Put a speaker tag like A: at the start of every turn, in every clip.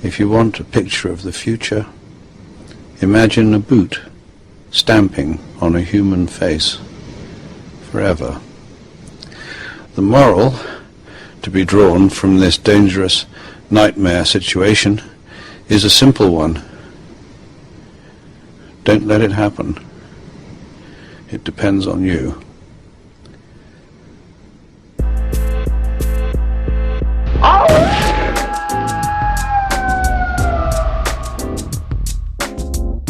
A: If you want a picture of the future, imagine a boot stamping on a human face forever. The moral to be drawn from this dangerous nightmare situation is a simple one. Don't let it happen. It depends on you.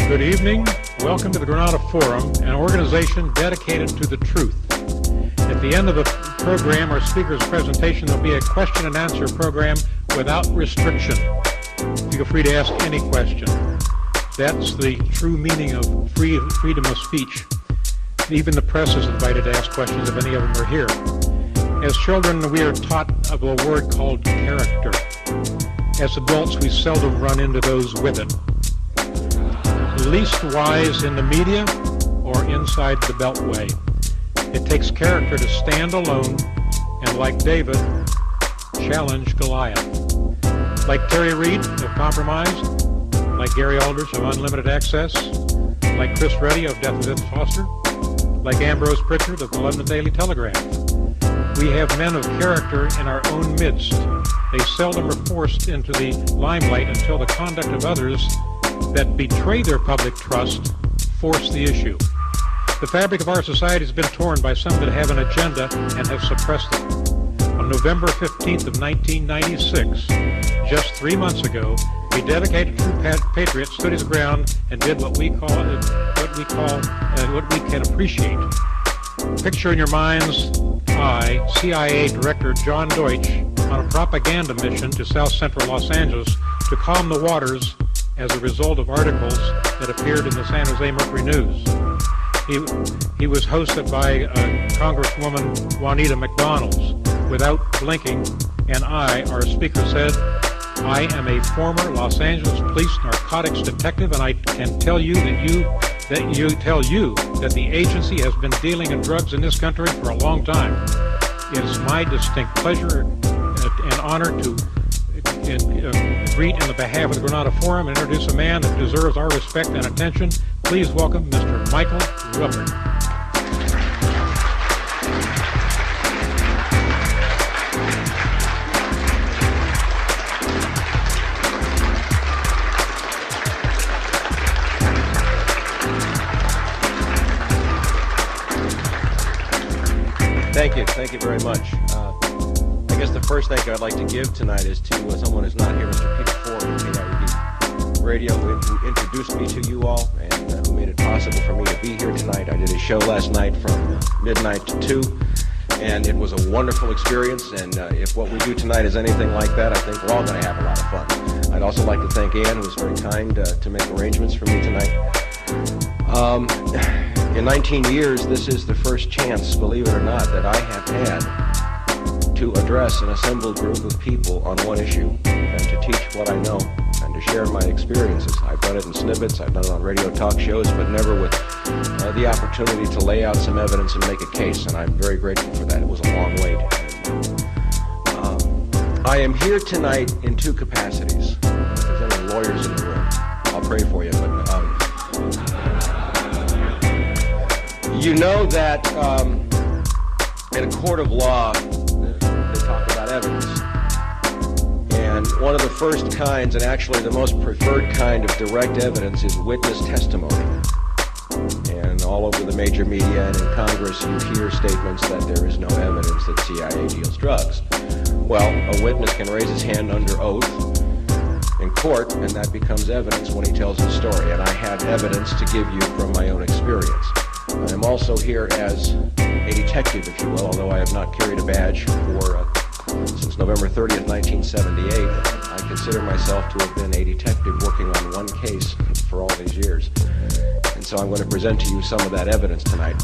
B: Good evening. Welcome to the Granada Forum, an organization dedicated to the truth. At the end of the program, our speaker's presentation, there'll be a question and answer program without restriction. Feel free to ask any question. That's the true meaning of freedom of speech. Even the press is invited to ask questions if any of them are here. As children, we are taught of a word called character. As adults, we seldom run into those with it. Least wise in the media or inside the beltway. It takes character to stand alone and, like David, challenge Goliath. Like Terry Reid of Compromised, like Gary Aldrich of Unlimited Access, like Chris Reddy of Death of Foster, like Ambrose Pritchard of the London Daily Telegraph. We have men of character in our own midst. They seldom are forced into the limelight until the conduct of others that betray their public trust force the issue. The fabric of our society has been torn by some that have an agenda and have suppressed it. On November 15th of 1996, just 3 months ago, a dedicated true patriot stood his ground and did what we can appreciate. Picture in your mind's eye CIA Director John Deutsch on a propaganda mission to South Central Los Angeles to calm the waters as a result of articles that appeared in the San Jose Mercury News. He was hosted by Congresswoman Juanita McDonald without blinking, and our speaker said, "I am a former Los Angeles Police narcotics detective, and I can tell you that the agency has been dealing in drugs in this country for a long time. It is my distinct pleasure and honor to greet in the behalf of the Granada Forum and introduce a man that deserves our respect and attention. Please welcome Mr. Michael Ruppert."
C: Thank you very much. I guess the first thank you I'd like to give tonight is to someone who's not here, Mr. Peter Ford, who came out with the radio, who introduced me to you all, and who made it possible for me to be here tonight. I did a show last night from midnight to 2, and it was a wonderful experience, and if what we do tonight is anything like that, I think we're all going to have a lot of fun. I'd also like to thank Ann, who was very kind to make arrangements for me tonight. In 19 years, this is the first chance, believe it or not, that I have had to address an assembled group of people on one issue and to teach what I know and to share my experiences. I've done it in snippets, I've done it on radio talk shows, but never with the opportunity to lay out some evidence and make a case, and I'm very grateful for that. It was a long wait. I am here tonight in 2 capacities. If there's any lawyers in the room, I'll pray for you, but you know that in a court of law, they talk about evidence. And one of the first kinds, and actually the most preferred kind of direct evidence, is witness testimony. And all over the major media and in Congress, you hear statements that there is no evidence that CIA deals drugs. Well, a witness can raise his hand under oath in court, and that becomes evidence when he tells his story. And I have evidence to give you from my own experience. I am also here as a detective, if you will, although I have not carried a badge since November 30th, 1978. I consider myself to have been a detective working on one case for all these years. And so I'm going to present to you some of that evidence tonight.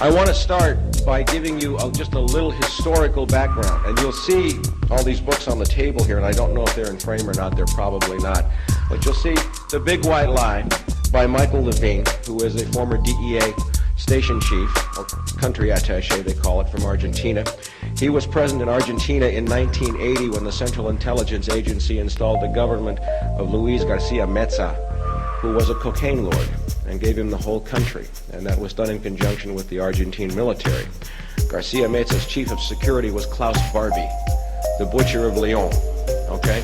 C: I want to start by giving you just a little historical background. And you'll see all these books on the table here, and I don't know if they're in frame or not. They're probably not. But you'll see The Big White Lie by Michael Levine, who is a former DEA station chief, or country attaché they call it, from Argentina. He was present in Argentina in 1980 when the Central Intelligence Agency installed the government of Luis Garcia Meza, who was a cocaine lord, and gave him the whole country. And that was done in conjunction with the Argentine military. Garcia Meza's chief of security was Klaus Barbie, the butcher of Lyon. Okay?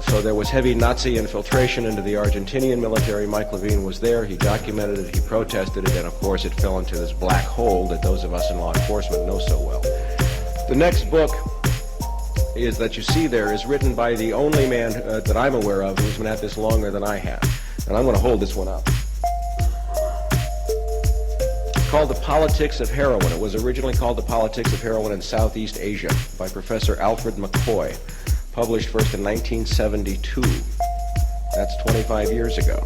C: So there was heavy Nazi infiltration into the Argentinian military. Mike Levine was there. He documented it. He protested it. And, of course, it fell into this black hole that those of us in law enforcement know so well. The next book is that you see there is written by the only man that I'm aware of who's been at this longer than I have. And I'm going to hold this one up. It's called The Politics of Heroin. It was originally called The Politics of Heroin in Southeast Asia by Professor Alfred McCoy. Published first in 1972. That's 25 years ago.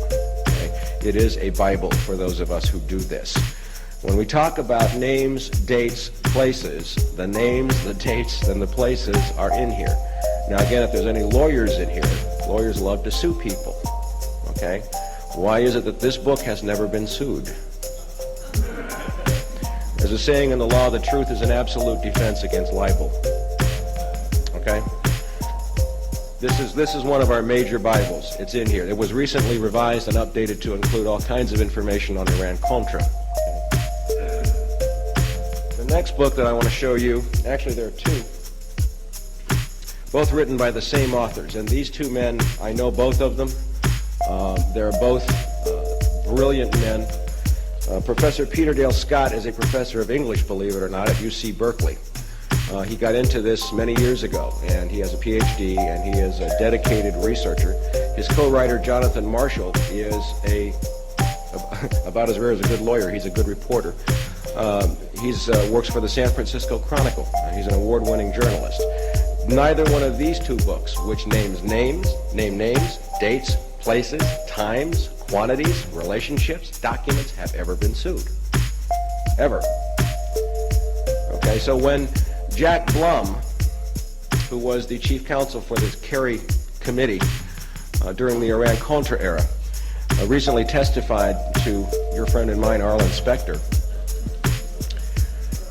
C: Okay? It is a Bible for those of us who do this. When we talk about names, dates, places, the names, the dates, and the places are in here. Now again, if there's any lawyers in here, lawyers love to sue people. Okay? Why is it that this book has never been sued? There's a saying in the law, the truth is an absolute defense against libel. Okay? This is one of our major Bibles. It's in here. It was recently revised and updated to include all kinds of information on Iran-Contra. The next book that I want to show you, actually there are two, both written by the same authors. And these two men, I know both of them. They're both brilliant men. Professor Peter Dale Scott is a professor of English, believe it or not, at UC Berkeley. He got into this many years ago, and he has a PhD, and he is a dedicated researcher. His co-writer, Jonathan Marshall, is about as rare as a good lawyer. He's a good reporter. He works for the San Francisco Chronicle. He's an award-winning journalist. Neither one of these two books, which name names, dates, places, times, quantities, relationships, documents, have ever been sued. Ever. Okay, so when Jack Blum, who was the chief counsel for this Kerry committee during the Iran-Contra era, recently testified to your friend and mine, Arlen Specter.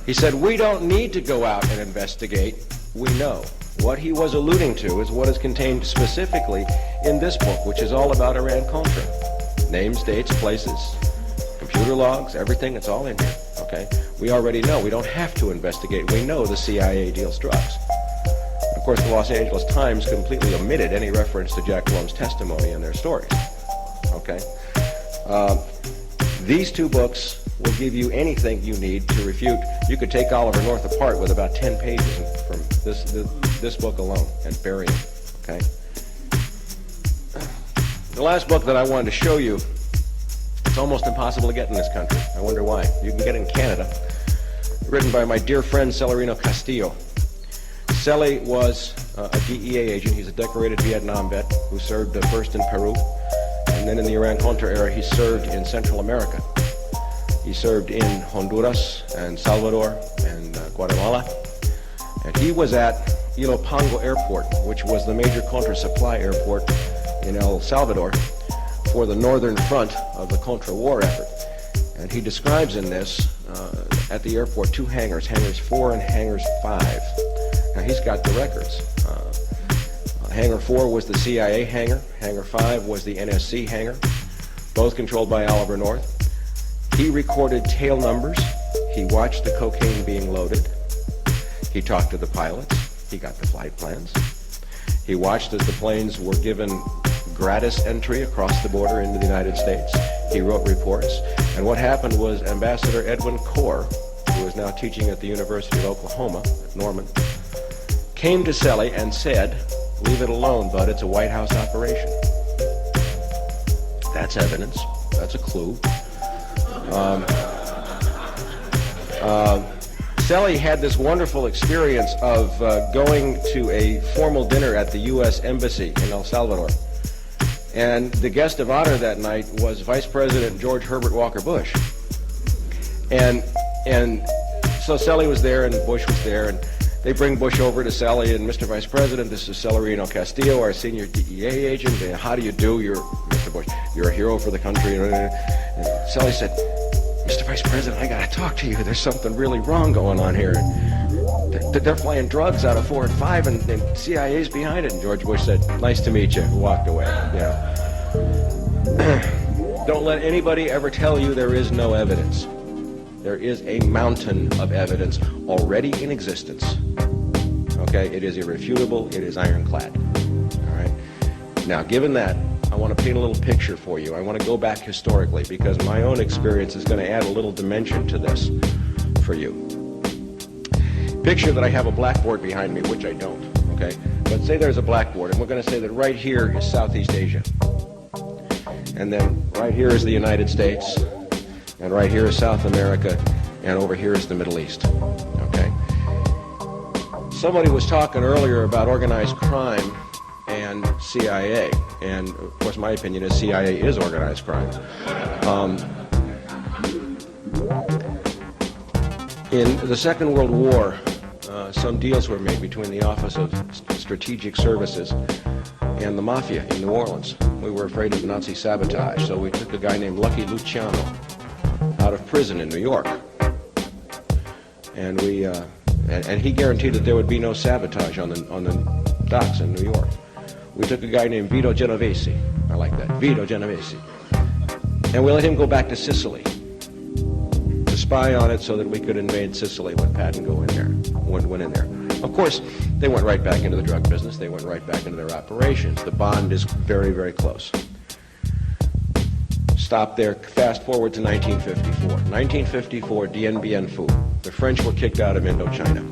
C: He said, we don't need to go out and investigate. We know. What he was alluding to is what is contained specifically in this book, which is all about Iran-Contra. Names, dates, places, computer logs, everything, it's all in here. Okay? We already know. We don't have to investigate. We know the CIA deals drugs. Of course, the Los Angeles Times completely omitted any reference to Jack Blum's testimony in their stories. Okay? These two books will give you anything you need to refute. You could take Oliver North apart with about 10 pages from this book alone and bury it. Okay? The last book that I wanted to show you, it's almost impossible to get in this country. I wonder why. You can get it in Canada. Written by my dear friend Celerino Castillo. Celi was a DEA agent. He's a decorated Vietnam vet who served first in Peru, and then in the Iran-Contra era he served in Central America. He served in Honduras and Salvador and Guatemala. And he was at Ilopango Airport, which was the major Contra supply airport in El Salvador for the northern front of the Contra war effort. And he describes in this, at the airport, two hangars, hangars 4 and hangars 5. Now he's got the records. Hangar 4 was the CIA hangar, hangar 5 was the NSC hangar, both controlled by Oliver North. He recorded tail numbers, he watched the cocaine being loaded, he talked to the pilots, he got the flight plans, he watched as the planes were given gratis entry across the border into the United States. He wrote reports. And what happened was Ambassador Edwin Corr, who is now teaching at the University of Oklahoma at Norman, came to Celi and said, leave it alone, bud, it's a White House operation. That's evidence. That's a clue. Celi had this wonderful experience of going to a formal dinner at the U.S. Embassy in El Salvador. And the guest of honor that night was Vice President George Herbert Walker Bush. And so Celi was there and Bush was there, and they bring Bush over to Celi, and Mr. Vice President, this is Celerino Castillo, our senior DEA agent, and how do you do? You're, Mr. Bush, you're a hero for the country. And Celi said, Mr. Vice President, I gotta talk to you. There's something really wrong going on here. they're flying drugs out of 4 and 5, and CIA's behind it. And George Bush said, "Nice to meet you," and walked away. You know, don't let anybody ever tell you there is no evidence. There is a mountain of evidence already in existence. Okay, it is irrefutable. It is ironclad. All right. Now, given that, I want to paint a little picture for you. I want to go back historically because my own experience is going to add a little dimension to this for you. Picture that I have a blackboard behind me, which I don't. Okay, but say there's a blackboard, and we're going to say that right here is Southeast Asia, and then right here is the United States, and right here is South America, and over here is the Middle East. Okay. Somebody was talking earlier about organized crime and CIA, and of course my opinion is CIA is organized crime. In the Second World War, some deals were made between the Office of Strategic Services and the Mafia in New Orleans. We were afraid of Nazi sabotage, so we took a guy named Lucky Luciano out of prison in New York, and and he guaranteed that there would be no sabotage on the docks in New York. We took a guy named Vito Genovese. I like that, Vito Genovese, and we let him go back to Sicily to spy on it so that we could invade Sicily when Patton went in there. Of course, they went right back into the drug business. They went right back into their operations. The bond is very, very close. Stop there. Fast forward to 1954. 1954, Dien Bien Phu. The French were kicked out of Indochina.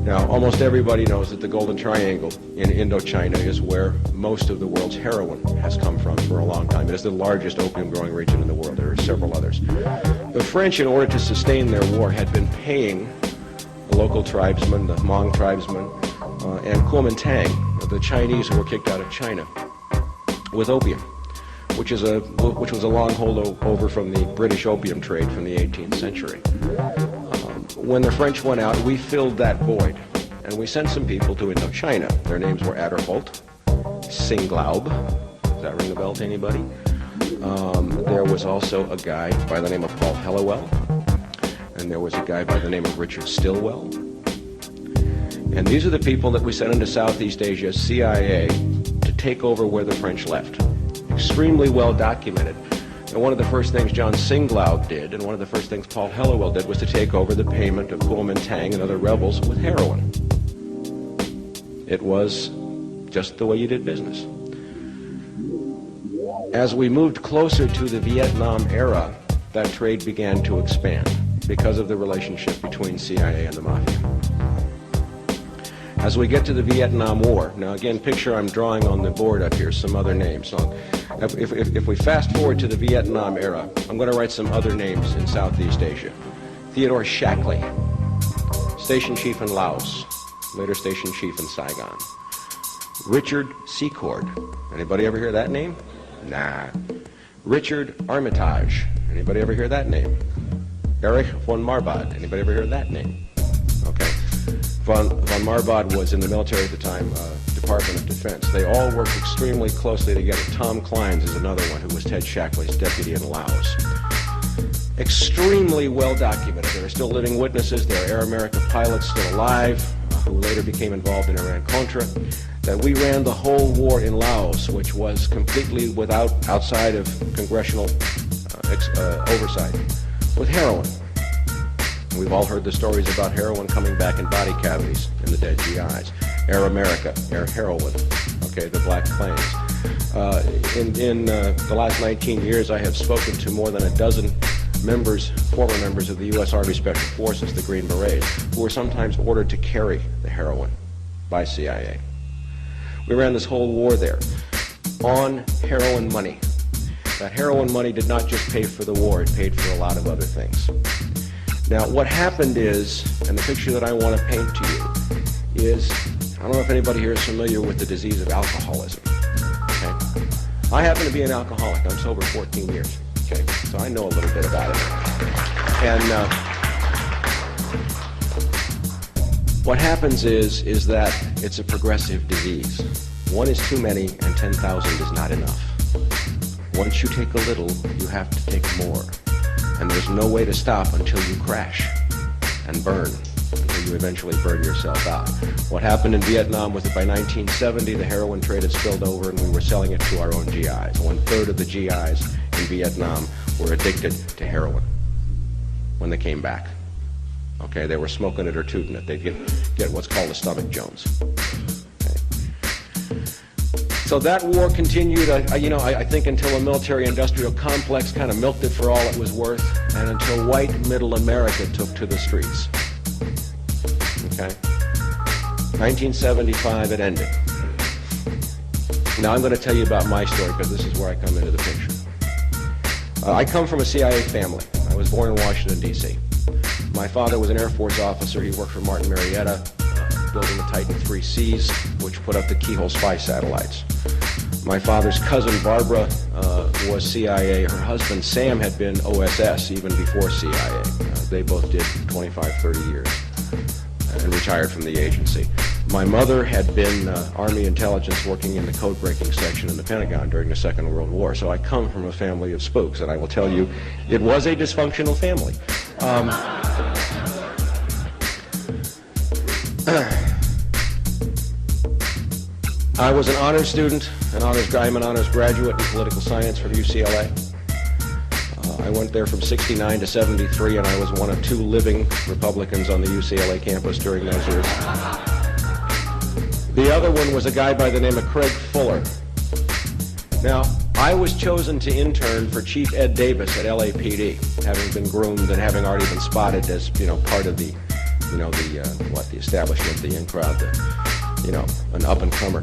C: Now, almost everybody knows that the Golden Triangle in Indochina is where most of the world's heroin has come from for a long time. It is the largest opium-growing region in the world. There are several others. The French, in order to sustain their war, had been paying the local tribesmen, the Hmong tribesmen, and Kuomintang, the Chinese who were kicked out of China, with opium, which was a long holdover from the British opium trade from the 18th century. When the French went out, we filled that void, and we sent some people to Indochina. Their names were Adderholt, Singlaub. Does that ring a bell to anybody? There was also a guy by the name of Paul Helliwell, and there was a guy by the name of Richard Stilwell. And these are the people that we sent into Southeast Asia, CIA, to take over where the French left. Extremely well documented. And one of the first things John Singlaub did, and one of the first things Paul Helliwell did, was to take over the payment of Kuomintang and other rebels with heroin. It was just the way you did business. As we moved closer to the Vietnam era, that trade began to expand because of the relationship between CIA and the Mafia. As we get to the Vietnam War, now again, picture I'm drawing on the board up here some other names. So if we fast forward to the Vietnam era, I'm going to write some other names in Southeast Asia. Theodore Shackley, station chief in Laos, later station chief in Saigon. Richard Secord, anybody ever hear that name? Nah. Richard Armitage, anybody ever hear that name? Erich von Marbod, anybody ever hear that name? Okay. Von Marbod was in the military at the time, Department of Defense. They all worked extremely closely together. Tom Clines is another one who was Ted Shackley's deputy in Laos. Extremely well documented. There are still living witnesses. There are Air America pilots still alive who later became involved in Iran-Contra. That we ran the whole war in Laos, which was completely outside of congressional oversight, with heroin. We've all heard the stories about heroin coming back in body cavities in the dead GIs. Air America, Air Heroin, okay, the Black Plains. In the last 19 years, I have spoken to more than a dozen former members of the U.S. Army Special Forces, the Green Berets, who were sometimes ordered to carry the heroin by CIA. We ran this whole war there on heroin money. That heroin money did not just pay for the war, it paid for a lot of other things. Now, what happened is, and the picture that I want to paint to you is, I don't know if anybody here is familiar with the disease of alcoholism. Okay? I happen to be an alcoholic. I'm sober 14 years. Okay? So I know a little bit about it. And what happens is that it's a progressive disease. One is too many, and 10,000 is not enough. Once you take a little, you have to take more. And there's no way to stop until you crash and burn, until you eventually burn yourself out. What happened in Vietnam was that by 1970, the heroin trade had spilled over and we were selling it to our own GIs. 1/3 of the GIs in Vietnam were addicted to heroin when they came back. Okay, they were smoking it or tooting it. They'd get what's called a stomach Jones. So that war continued, I think, until a military-industrial complex kind of milked it for all it was worth, and until white middle America took to the streets. Okay? 1975, it ended. Now I'm going to tell you about my story because this is where I come into the picture. I come from a CIA family. I was born in Washington, D.C. My father was an Air Force officer. He worked for Martin Marietta, building the Titan 3Cs, which put up the Keyhole spy satellites. My father's cousin, Barbara, was CIA. Her husband, Sam, had been OSS even before CIA. They both did 25, 30 years and retired from the agency. My mother had been Army intelligence working in the code-breaking section in the Pentagon during the Second World War. So I come from a family of spooks, and I will tell you, it was a dysfunctional family. I was an honors student, I'm an honors graduate in political science from UCLA. I went there from 69 to 73, and I was one of 2 living Republicans on the UCLA campus during those years. The other one was a guy by the name of Craig Fuller. Now, I was chosen to intern for Chief Ed Davis at LAPD, having been groomed and having already been spotted as, part of the establishment, the in-crowd, an up-and-comer.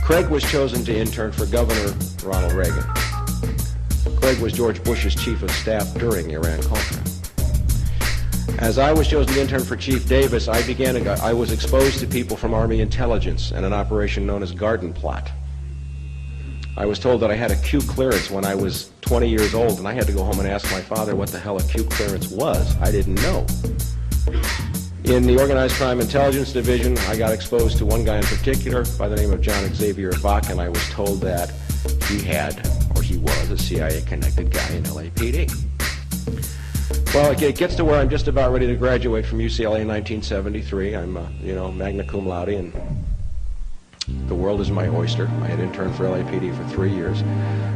C: Craig was chosen to intern for Governor Ronald Reagan. Craig was George Bush's chief of staff during Iran-Contra. As I was chosen to intern for Chief Davis, I was exposed to people from Army intelligence and an operation known as Garden Plot. I was told that I had a Q clearance when I was 20 years old, and I had to go home and ask my father what the hell a Q clearance was. I didn't know. In the Organized Crime Intelligence Division, I got exposed to one guy in particular by the name of John Xavier Bach, and I was told that he was a CIA-connected guy in LAPD. Well, it gets to where I'm just about ready to graduate from UCLA in 1973. I'm, magna cum laude, and the world is my oyster. I had interned for LAPD for 3 years.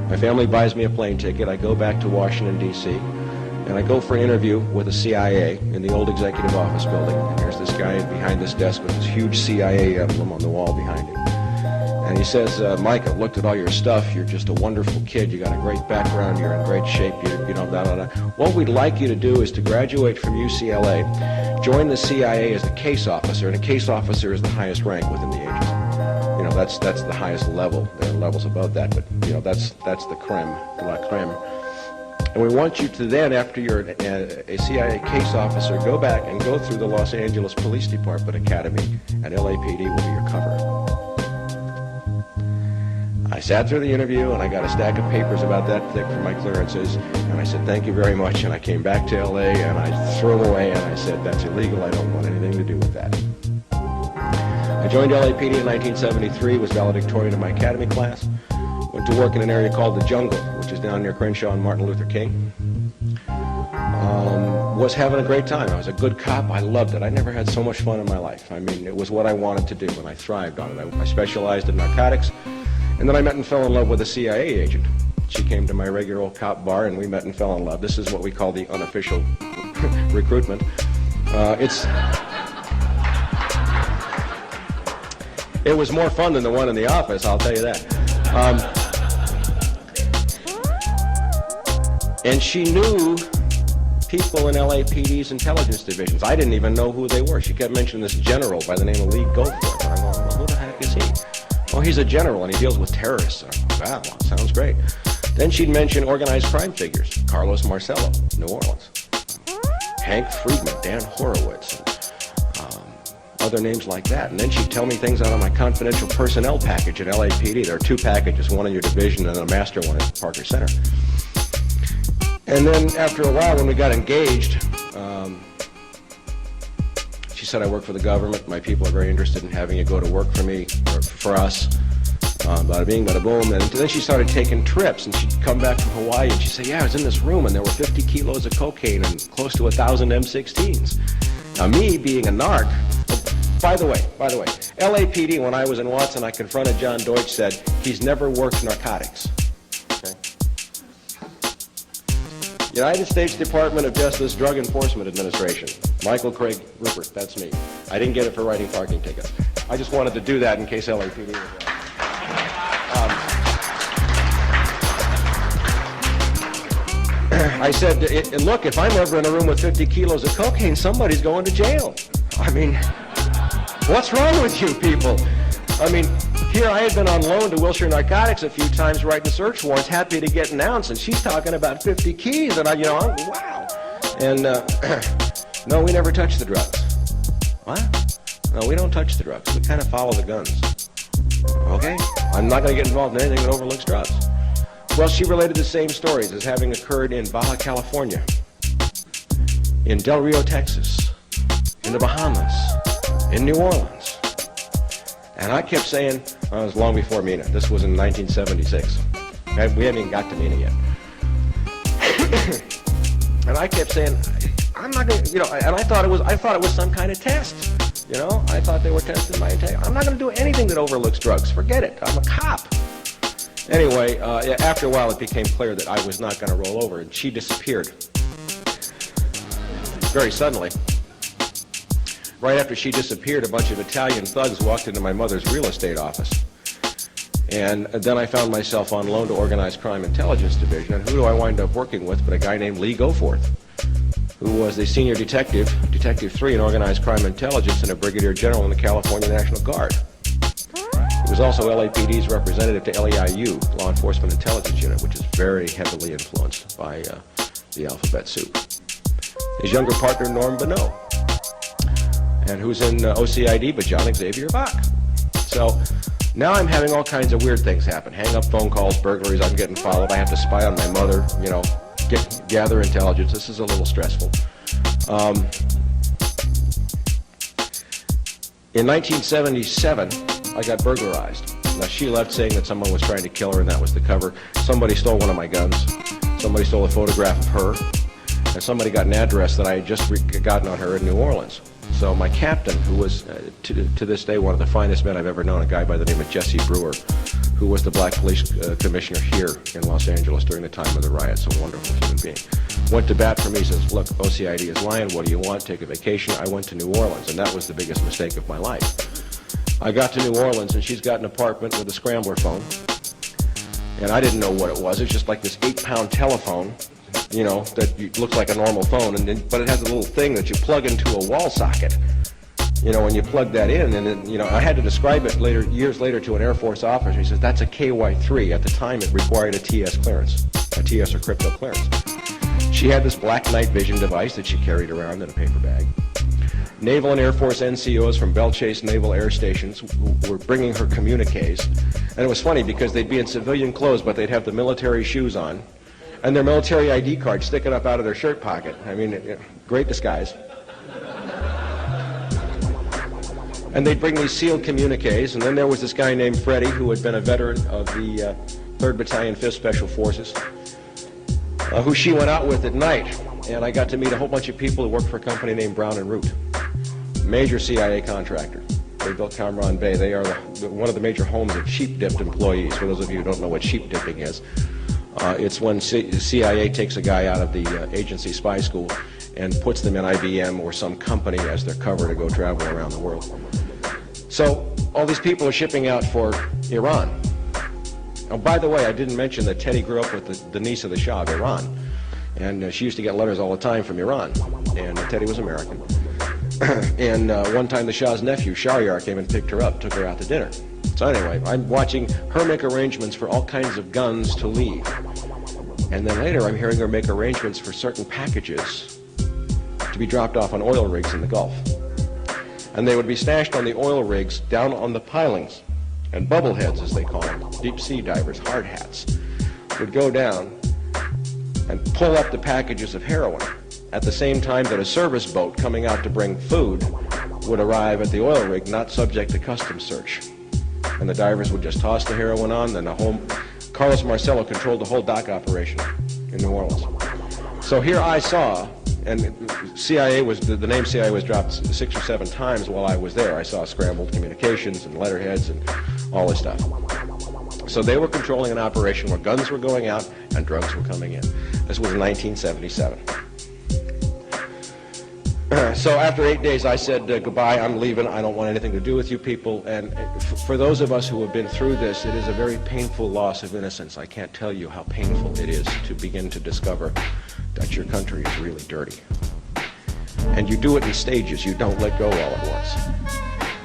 C: My family buys me a plane ticket. I go back to Washington, D.C., and I go for an interview with the CIA in the old executive office building. And there's this guy behind this desk with this huge CIA emblem on the wall behind him. And he says, Mike, I've looked at all your stuff. You're just a wonderful kid. You got a great background. You're in great shape. What we'd like you to do is to graduate from UCLA, join the CIA as a case officer, and a case officer is the highest rank within the agency. That's the highest level. There are levels above that, but that's the creme de la creme. And we want you to then, after you're a CIA case officer, go back and go through the Los Angeles Police Department Academy, and LAPD will be your cover. I sat through the interview, and I got a stack of papers about that thick for my clearances, and I said, thank you very much, and I came back to LA, and I threw them away, and I said, that's illegal, I don't want anything to do with that. I joined LAPD in 1973, was valedictorian of my academy class, went to work in an area called the Jungle, which is down near Crenshaw and Martin Luther King. Was having a great time. I was a good cop. I loved it. I never had so much fun in my life. I mean, it was what I wanted to do, and I thrived on it. I specialized in narcotics, and then I met and fell in love with a CIA agent. She came to my regular old cop bar, and we met and fell in love. This is what we call the unofficial recruitment. It was more fun than the one in the office, I'll tell you that. And she knew people in LAPD's intelligence divisions. I didn't even know who they were. She kept mentioning this general by the name of Lee Goforth. And I'm going, well, who the heck is he? Oh, he's a general, and he deals with terrorists. Wow, sounds great. Then she'd mention organized crime figures. Carlos Marcello, New Orleans. Hank Friedman, Dan Horowitz, other names like that. And then she'd tell me things out of my confidential personnel package at LAPD. There are 2 packages, one in your division and a master one at Parker Center. And then after a while, when we got engaged, she said, I work for the government. My people are very interested in having you go to work for me, or for us. Bada bing, bada boom. And then she started taking trips, and she'd come back from Hawaii, and she'd say, yeah, I was in this room, and there were 50 kilos of cocaine and close to 1,000 M16s. Now, me being a narc, by the way, LAPD, when I was in Watson, I confronted John Deutsch, said, he's never worked narcotics. Okay? United States Department of Justice Drug Enforcement Administration, Michael Craig Rupert, that's me. I didn't get it for writing parking tickets. I just wanted to do that in case LAPD was wrong. I said, look, if I'm ever in a room with 50 kilos of cocaine, somebody's going to jail. I mean, what's wrong with you people? I mean, here I had been on loan to Wilshire Narcotics a few times writing search warrants, happy to get an ounce, and she's talking about 50 keys, and I'm wow. And, no, we never touch the drugs. What? No, we don't touch the drugs. We kind of follow the guns. Okay? I'm not going to get involved in anything that overlooks drugs. Well, she related the same stories as having occurred in Baja California, in Del Rio, Texas, in the Bahamas, in New Orleans. And I kept saying, it was long before Mina. This was in 1976. We hadn't even got to Mina yet. And I kept saying, I'm not going to, and I thought it was some kind of test. I thought they were testing my integrity. I'm not going to do anything that overlooks drugs. Forget it. I'm a cop. Anyway, after a while, it became clear that I was not going to roll over, and she disappeared very suddenly. Right after she disappeared, a bunch of Italian thugs walked into my mother's real estate office. And then I found myself on loan to Organized Crime Intelligence Division, and who do I wind up working with but a guy named Lee Goforth, who was the senior detective, Detective 3 in Organized Crime Intelligence, and a brigadier general in the California National Guard. He was also LAPD's representative to LEIU, Law Enforcement Intelligence Unit, which is very heavily influenced by the alphabet soup. His younger partner, Norm Bonneau, and who's in OCID, but John Xavier Bach. So now I'm having all kinds of weird things happen. Hang up phone calls, burglaries, I'm getting followed. I have to spy on my mother, gather intelligence. This is a little stressful. In 1977, I got burglarized. Now, she left saying that someone was trying to kill her, and that was the cover. Somebody stole one of my guns. Somebody stole a photograph of her. And somebody got an address that I had just gotten on her in New Orleans. So my captain, who was, to this day, one of the finest men I've ever known, a guy by the name of Jesse Brewer, who was the black police commissioner here in Los Angeles during the time of the riots, a wonderful human being, went to bat for me, says, look, OCID is lying, what do you want? Take a vacation. I went to New Orleans, and that was the biggest mistake of my life. I got to New Orleans, and she's got an apartment with a scrambler phone. And I didn't know what it was. It's just like this 8-pound telephone, that looks like a normal phone, but it has a little thing that you plug into a wall socket. When you plug that in, and I had to describe it years later to an Air Force officer. He says, that's a KY3. At the time, it required a TS clearance, a TS or crypto clearance. She had this black night vision device that she carried around in a paper bag. Naval and Air Force NCOs from Belle Chase Naval Air Stations were bringing her communiques. And it was funny because they'd be in civilian clothes, but they'd have the military shoes on and their military ID card sticking up out of their shirt pocket. I mean, great disguise. And they'd bring these sealed communiques, and then there was this guy named Freddie, who had been a veteran of the 3rd Battalion, 5th Special Forces, who she went out with at night. And I got to meet a whole bunch of people who worked for a company named Brown and Root, major CIA contractor. They built Camaron Bay. They are one of the major homes of sheep-dipped employees. For those of you who don't know what sheep-dipping is, it's when CIA takes a guy out of the agency spy school and puts them in IBM or some company as their cover to go travel around the world. So all these people are shipping out for Iran. Oh, by the way, I didn't mention that Teddy grew up with the niece of the Shah of Iran. And she used to get letters all the time from Iran. And Teddy was American. And one time the Shah's nephew, Shahryar, came and picked her up, took her out to dinner. So anyway, I'm watching her make arrangements for all kinds of guns to leave. And then later I'm hearing her make arrangements for certain packages to be dropped off on oil rigs in the Gulf. And they would be stashed on the oil rigs down on the pilings. And bubbleheads, as they call them, deep sea divers, hard hats, would go down and pull up the packages of heroin at the same time that a service boat coming out to bring food would arrive at the oil rig, not subject to customs search. And the divers would just toss the heroin on, then Carlos Marcello controlled the whole dock operation in New Orleans. So here I saw, and CIA was, the name CIA was dropped 6 or 7 times while I was there. I saw scrambled communications and letterheads and all this stuff. So they were controlling an operation where guns were going out and drugs were coming in. This was in 1977. So after 8 days, I said, goodbye, I'm leaving, I don't want anything to do with you people. And for those of us who have been through this, it is a very painful loss of innocence. I can't tell you how painful it is to begin to discover that your country is really dirty. And you do it in stages, you don't let go all at once.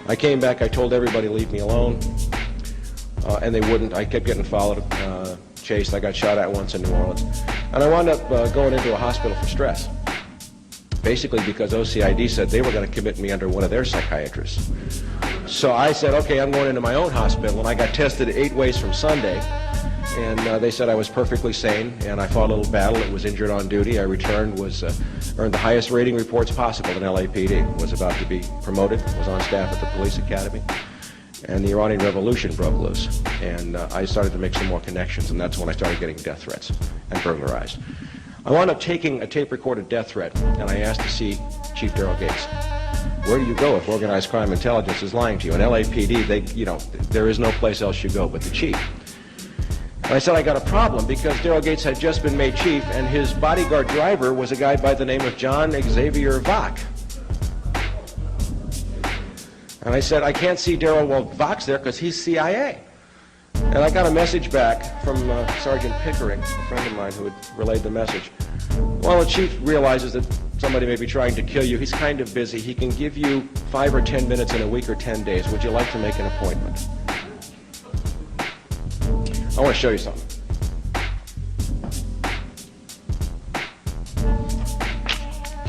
C: I came back, I told everybody, leave me alone, and they wouldn't. I kept getting followed, chased. I got shot at once in New Orleans. And I wound up going into a hospital for stress. Basically because OCID said they were going to commit me under one of their psychiatrists. So I said, okay, I'm going into my own hospital, and I got tested 8 ways from Sunday, and they said I was perfectly sane, and I fought a little battle. It was injured on duty. I returned, earned the highest rating reports possible in LAPD, was about to be promoted, was on staff at the police academy, and the Iranian Revolution broke loose, and I started to make some more connections, and that's when I started getting death threats and burglarized. I wound up taking a tape-recorded death threat, and I asked to see Chief Daryl Gates. Where do you go if organized crime intelligence is lying to you? In LAPD, there is no place else you go but the chief. And I said I got a problem because Daryl Gates had just been made chief, and his bodyguard driver was a guy by the name of John Xavier Vach. And I said, I can't see Daryl Vach's there because he's CIA. And I got a message back from Sergeant Pickering, a friend of mine who had relayed the message. Well, the chief realizes that somebody may be trying to kill you. He's kind of busy. He can give you 5 or 10 minutes in a week or 10 days. Would you like to make an appointment? I want to show you something.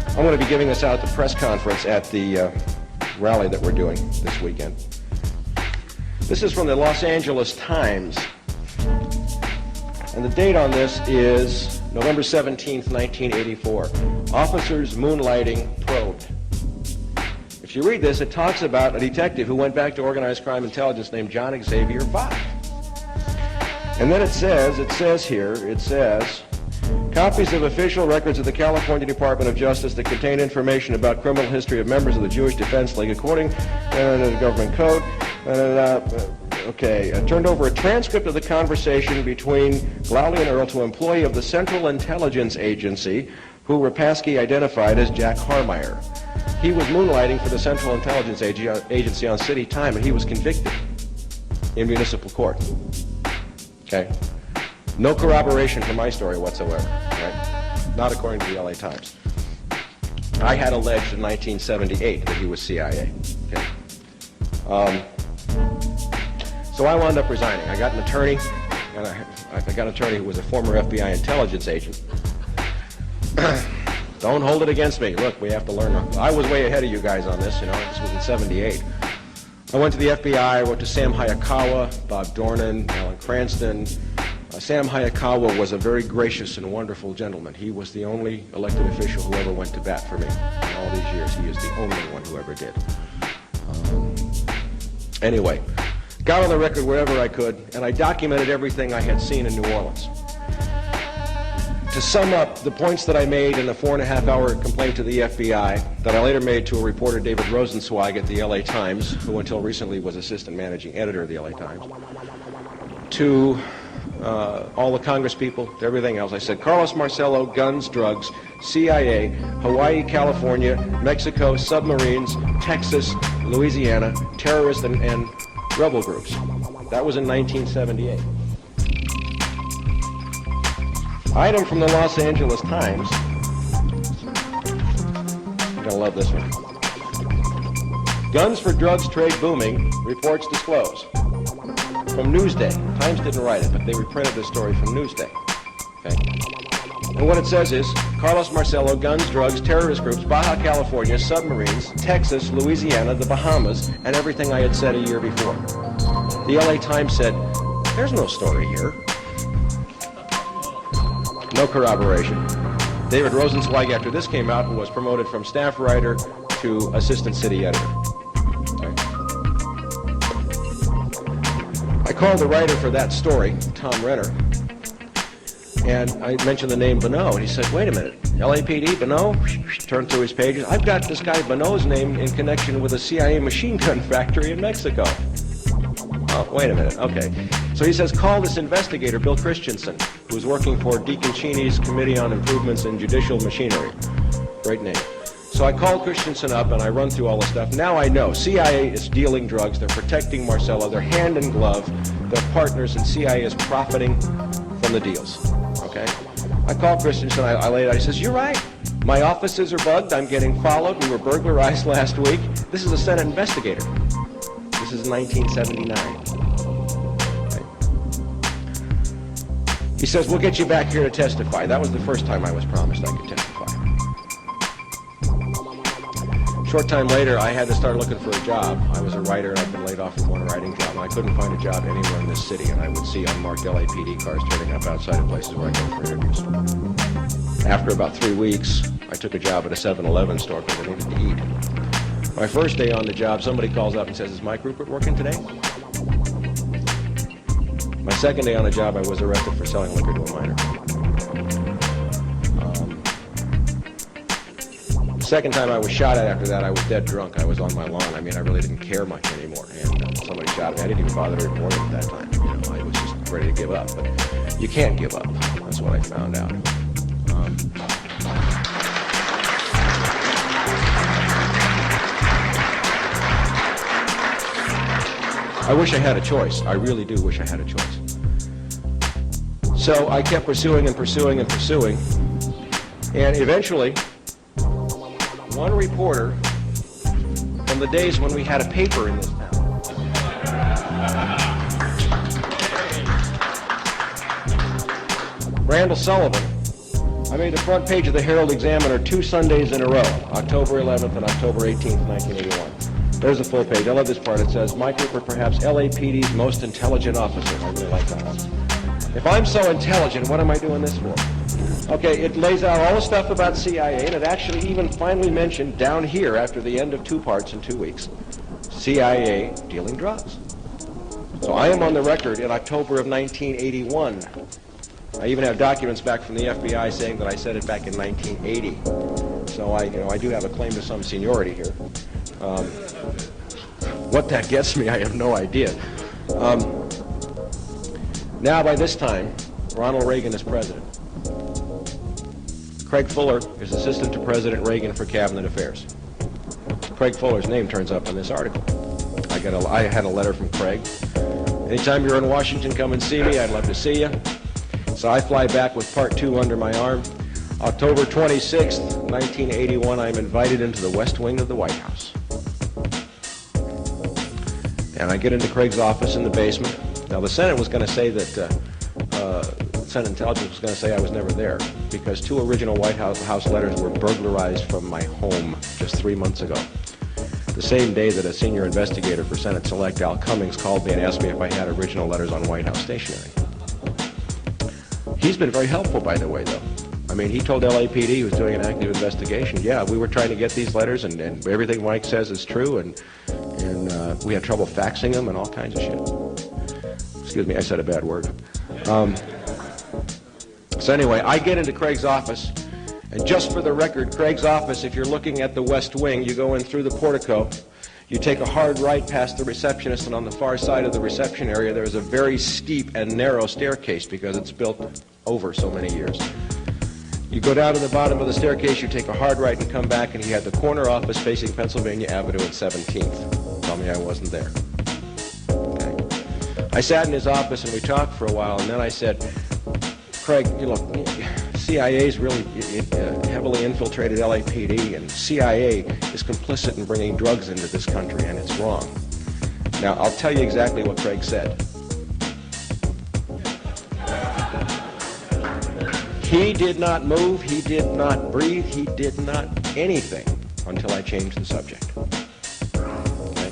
C: I'm going to be giving this out at the press conference at the rally that we're doing this weekend. This is from the Los Angeles Times, and the date on this is November 17th, 1984. Officers moonlighting probed. If you read this, it talks about a detective who went back to organized crime intelligence named John Xavier Vach. And then it says here, copies of official records of the California Department of Justice that contain information about criminal history of members of the Jewish Defense League according to the government code. Turned over a transcript of the conversation between Glowley and Earl to an employee of the Central Intelligence Agency, who Rapaski identified as Jack Harmeyer. He was moonlighting for the Central Intelligence Agency on city time, and he was convicted in municipal court. Okay? No corroboration for my story whatsoever, right? Not according to the LA Times. I had alleged in 1978 that he was CIA. Okay? So I wound up resigning. I got an attorney, and I got an attorney who was a former FBI intelligence agent. Don't hold it against me. Look, we have to learn. I was way ahead of you guys on this, This was in 78. I went to the FBI. I wrote to Sam Hayakawa, Bob Dornan, Alan Cranston. Sam Hayakawa was a very gracious and wonderful gentleman. He was the only elected official who ever went to bat for me. In all these years, he is the only one who ever did. Anyway, got on the record wherever I could, and I documented everything I had seen in New Orleans. To sum up the points that I made in a 4.5-hour complaint to the FBI that I later made to a reporter, David Rosenzweig at the LA Times, who until recently was assistant managing editor of the LA Times, to all the Congress people, to everything else. I said, Carlos Marcello, guns, drugs, CIA, Hawaii, California, Mexico, submarines, Texas, Louisiana, terrorists and rebel groups. That was in 1978. Item from the Los Angeles Times. You're gonna love this one. Guns for drugs trade booming, reports disclose. From Newsday. Times didn't write it, but they reprinted the story from Newsday. Okay. And what it says is, Carlos Marcello, guns, drugs, terrorist groups, Baja California, submarines, Texas, Louisiana, the Bahamas, and everything I had said a year before. The LA Times said, there's no story here. No corroboration. David Rosenzweig, after this came out, was promoted from staff writer to assistant city editor. Okay. I called the writer for that story, Tom Renner, And I mentioned the name Bonneau, and he said, wait a minute, LAPD, Bonneau? Turned through his pages. I've got this guy Bonneau's name in connection with a CIA machine gun factory in Mexico. Oh, wait a minute, okay. So he says, call this investigator, Bill Christensen, who's working for DeConcini's Committee on Improvements in Judicial Machinery. Great name. So I call Christensen up and I run through all the stuff. Now I know CIA is dealing drugs, they're protecting Marcello, they're hand in glove, they're partners, and CIA is profiting from the deals. Okay? I call Christensen, I lay it out, he says, you're right. My offices are bugged, I'm getting followed, we were burglarized last week. This is a Senate investigator. This is 1979. Okay. He says, we'll get you back here to testify. That was the first time I was promised I could testify. Short time later, I had to start looking for a job. I was a writer, and I'd been laid off from one writing job, and I couldn't find a job anywhere in this city, and I would see unmarked LAPD cars turning up outside of places where I go for interviews. After about 3 weeks, I took a job at a 7-Eleven store because I needed to eat. My first day on the job, somebody calls up and says, is Mike Rupert working today? My second day on the job, I was arrested for selling liquor to a minor. The second time I was shot at after that, I was dead drunk. I was on my lawn. I mean, I really didn't care much anymore. And somebody shot me. I didn't even bother to report it at that time. You know, I was just ready to give up. But you can't give up. That's what I found out. I wish I had a choice. I really do wish I had a choice. So I kept pursuing and pursuing and pursuing. And eventually, one reporter from the days when we had a paper in this town. Randall Sullivan. I made the front page of the Herald Examiner 2 Sundays in a row, October 11th and October 18th, 1981. There's the full page. I love this part. It says, Mike Rupert, perhaps LAPD's most intelligent officer. I really like that one. If I'm so intelligent, what am I doing this for? Okay, it lays out all the stuff about CIA, and it actually even finally mentioned down here, after the end of 2 parts in 2 weeks, CIA dealing drugs. So I am on the record in October of 1981. I even have documents back from the FBI saying that I said it back in 1980. So I do have a claim to some seniority here. What that gets me, I have no idea. Now, by this time, Ronald Reagan is president. Craig Fuller is assistant to President Reagan for Cabinet Affairs. Craig Fuller's name turns up in this article. I had a letter from Craig. Anytime you're in Washington, come and see me. I'd love to see you. So I fly back with part 2 under my arm. October 26th, 1981, I'm invited into the West Wing of the White House. And I get into Craig's office in the basement. Now, the Senate was going to say that, Senate Intelligence was going to say I was never there because 2 original White House letters were burglarized from my home just 3 months ago. The same day that a senior investigator for Senate Select, Al Cummings, called me and asked me if I had original letters on White House stationery. He's been very helpful, by the way, though. I mean, he told LAPD he was doing an active investigation. Yeah, we were trying to get these letters, and everything Mike says is true, and we had trouble faxing them and all kinds of shit. Excuse me, I said a bad word. So anyway, I get into Craig's office, and just for the record, Craig's office, if you're looking at the West Wing, you go in through the portico, you take a hard right past the receptionist, and on the far side of the reception area, there's a very steep and narrow staircase because it's built over so many years. You go down to the bottom of the staircase, you take a hard right and come back, and he had the corner office facing Pennsylvania Avenue at 17th. Tell me I wasn't there. Okay. I sat in his office and we talked for a while, and then I said, Craig, you look, CIA's really heavily infiltrated LAPD, and CIA is complicit in bringing drugs into this country, and it's wrong. Now, I'll tell you exactly what Craig said. He did not move, he did not breathe, he did not anything until I changed the subject. Okay?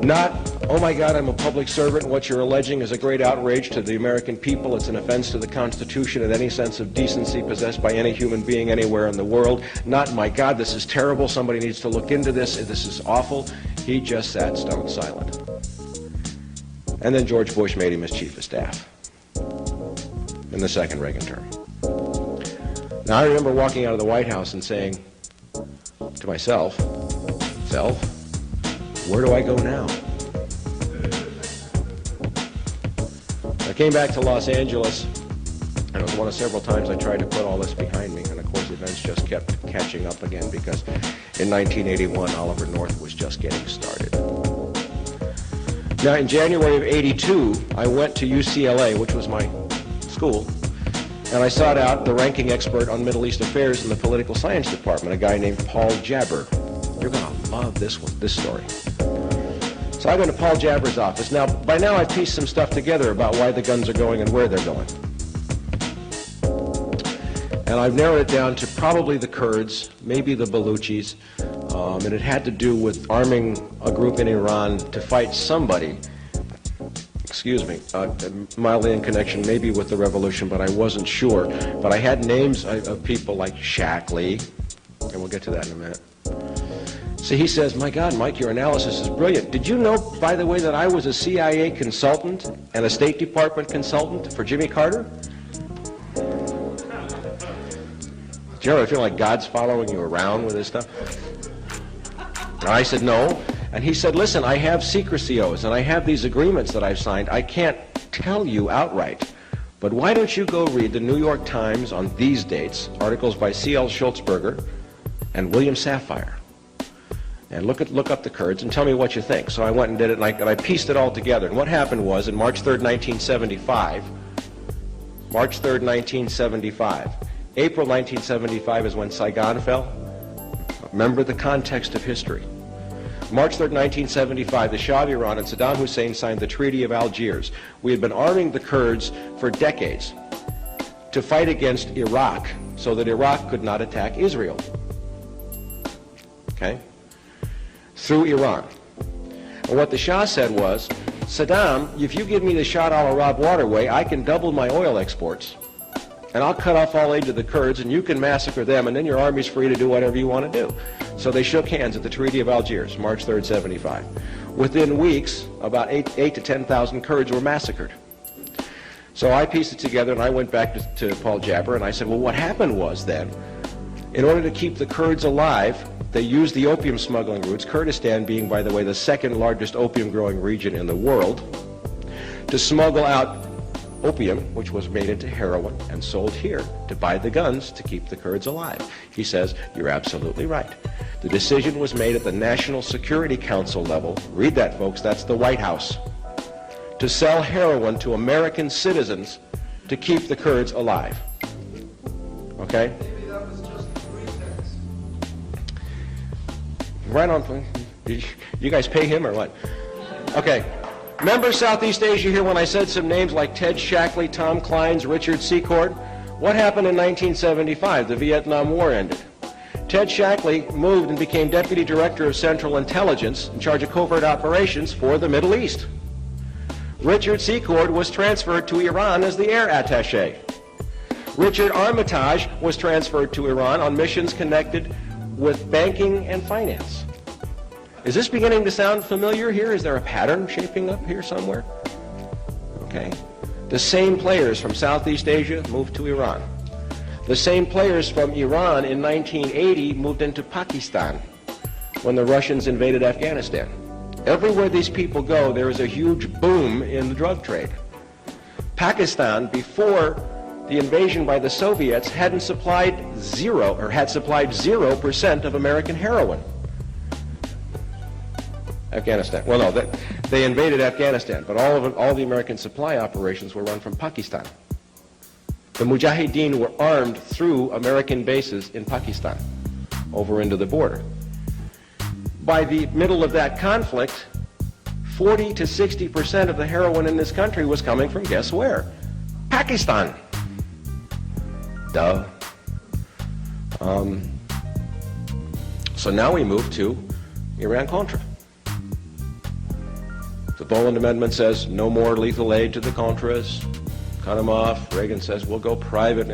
C: Not, oh my God, I'm a public servant, what you're alleging is a great outrage to the American people, it's an offense to the Constitution and any sense of decency possessed by any human being anywhere in the world. Not, my God, this is terrible, somebody needs to look into this is awful. He just sat stone silent. And then George Bush made him his chief of staff. in the second Reagan term. Now, I remember walking out of the White House and saying to myself, "Self, where do I go now?" I came back to Los Angeles, and it was one of several times I tried to put all this behind me, and of course events just kept catching up again, because in 1981 Oliver North was just getting started. Now, in January of '82, I went to UCLA, which was my school, and I sought out the ranking expert on Middle East affairs in the political science department, a guy named Paul Jabber. You're going to love this story. So I go to Paul Jabber's office. Now, by now I've pieced some stuff together about why the guns are going and where they're going. And I've narrowed it down to probably the Kurds, maybe the Baluchis, and it had to do with arming a group in Iran to fight somebody, mildly in connection maybe with the revolution, but I wasn't sure. But I had names of people like Shackley, and we'll get to that in a minute. So he says, "My God, Mike, your analysis is brilliant. Did you know, by the way, that I was a CIA consultant and a State Department consultant for Jimmy Carter?" Do you ever feel like God's following you around with this stuff? And I said, "No." And he said, "Listen, I have secrecy oaths, and I have these agreements that I've signed. I can't tell you outright. But why don't you go read the New York Times on these dates, articles by C.L. Schultzberger and William Safire, and look up the Kurds and tell me what you think." So I went and did it, and I pieced it all together. And what happened was, in March 3rd, 1975, April 1975 is when Saigon fell. Remember the context of history. March 3rd, 1975, the Shah of Iran and Saddam Hussein signed the Treaty of Algiers. We had been arming the Kurds for decades to fight against Iraq so that Iraq could not attack Israel. Okay? Through Iran. And what the Shah said was, "Saddam, if you give me the Shatt al-Arab waterway, I can double my oil exports, and I'll cut off all aid to the Kurds, and you can massacre them, and then your army's free to do whatever you want to do." So they shook hands at the Treaty of Algiers, March 3rd, 75. Within weeks, about 8 to 10,000 Kurds were massacred. So I pieced it together, and I went back to Paul Jabber, and I said, well, what happened was then, in order to keep the Kurds alive, they used the opium smuggling routes, Kurdistan being, by the way, the second largest opium growing region in the world, to smuggle out opium, which was made into heroin and sold here to buy the guns to keep the Kurds alive. He says, you're absolutely right. The decision was made at the National Security Council level. Read that, folks, that's the White House. To sell heroin to American citizens to keep the Kurds alive. Okay?
D: Maybe that was just a pretext.
C: Right on. You guys pay him or what? Okay. Remember Southeast Asia here when I said some names like Ted Shackley, Tom Clines, Richard Secord? What happened in 1975? The Vietnam War ended. Ted Shackley moved and became Deputy Director of Central Intelligence in charge of covert operations for the Middle East. Richard Secord was transferred to Iran as the air attaché. Richard Armitage was transferred to Iran on missions connected with banking and finance. Is this beginning to sound familiar here? Is there a pattern shaping up here somewhere? Okay. The same players from Southeast Asia moved to Iran. The same players from Iran in 1980 moved into Pakistan when the Russians invaded Afghanistan. Everywhere these people go, there is a huge boom in the drug trade. Pakistan, before the invasion by the Soviets, had supplied 0% of American heroin. Afghanistan. Well, no, they invaded Afghanistan, but all the American supply operations were run from Pakistan. The Mujahideen were armed through American bases in Pakistan, over into the border. By the middle of that conflict, 40 to 60% of the heroin in this country was coming from, guess where? Pakistan. Duh. So now we move to Iran-Contra. The Boland Amendment says no more lethal aid to the Contras. Cut them off. Reagan says we'll go private.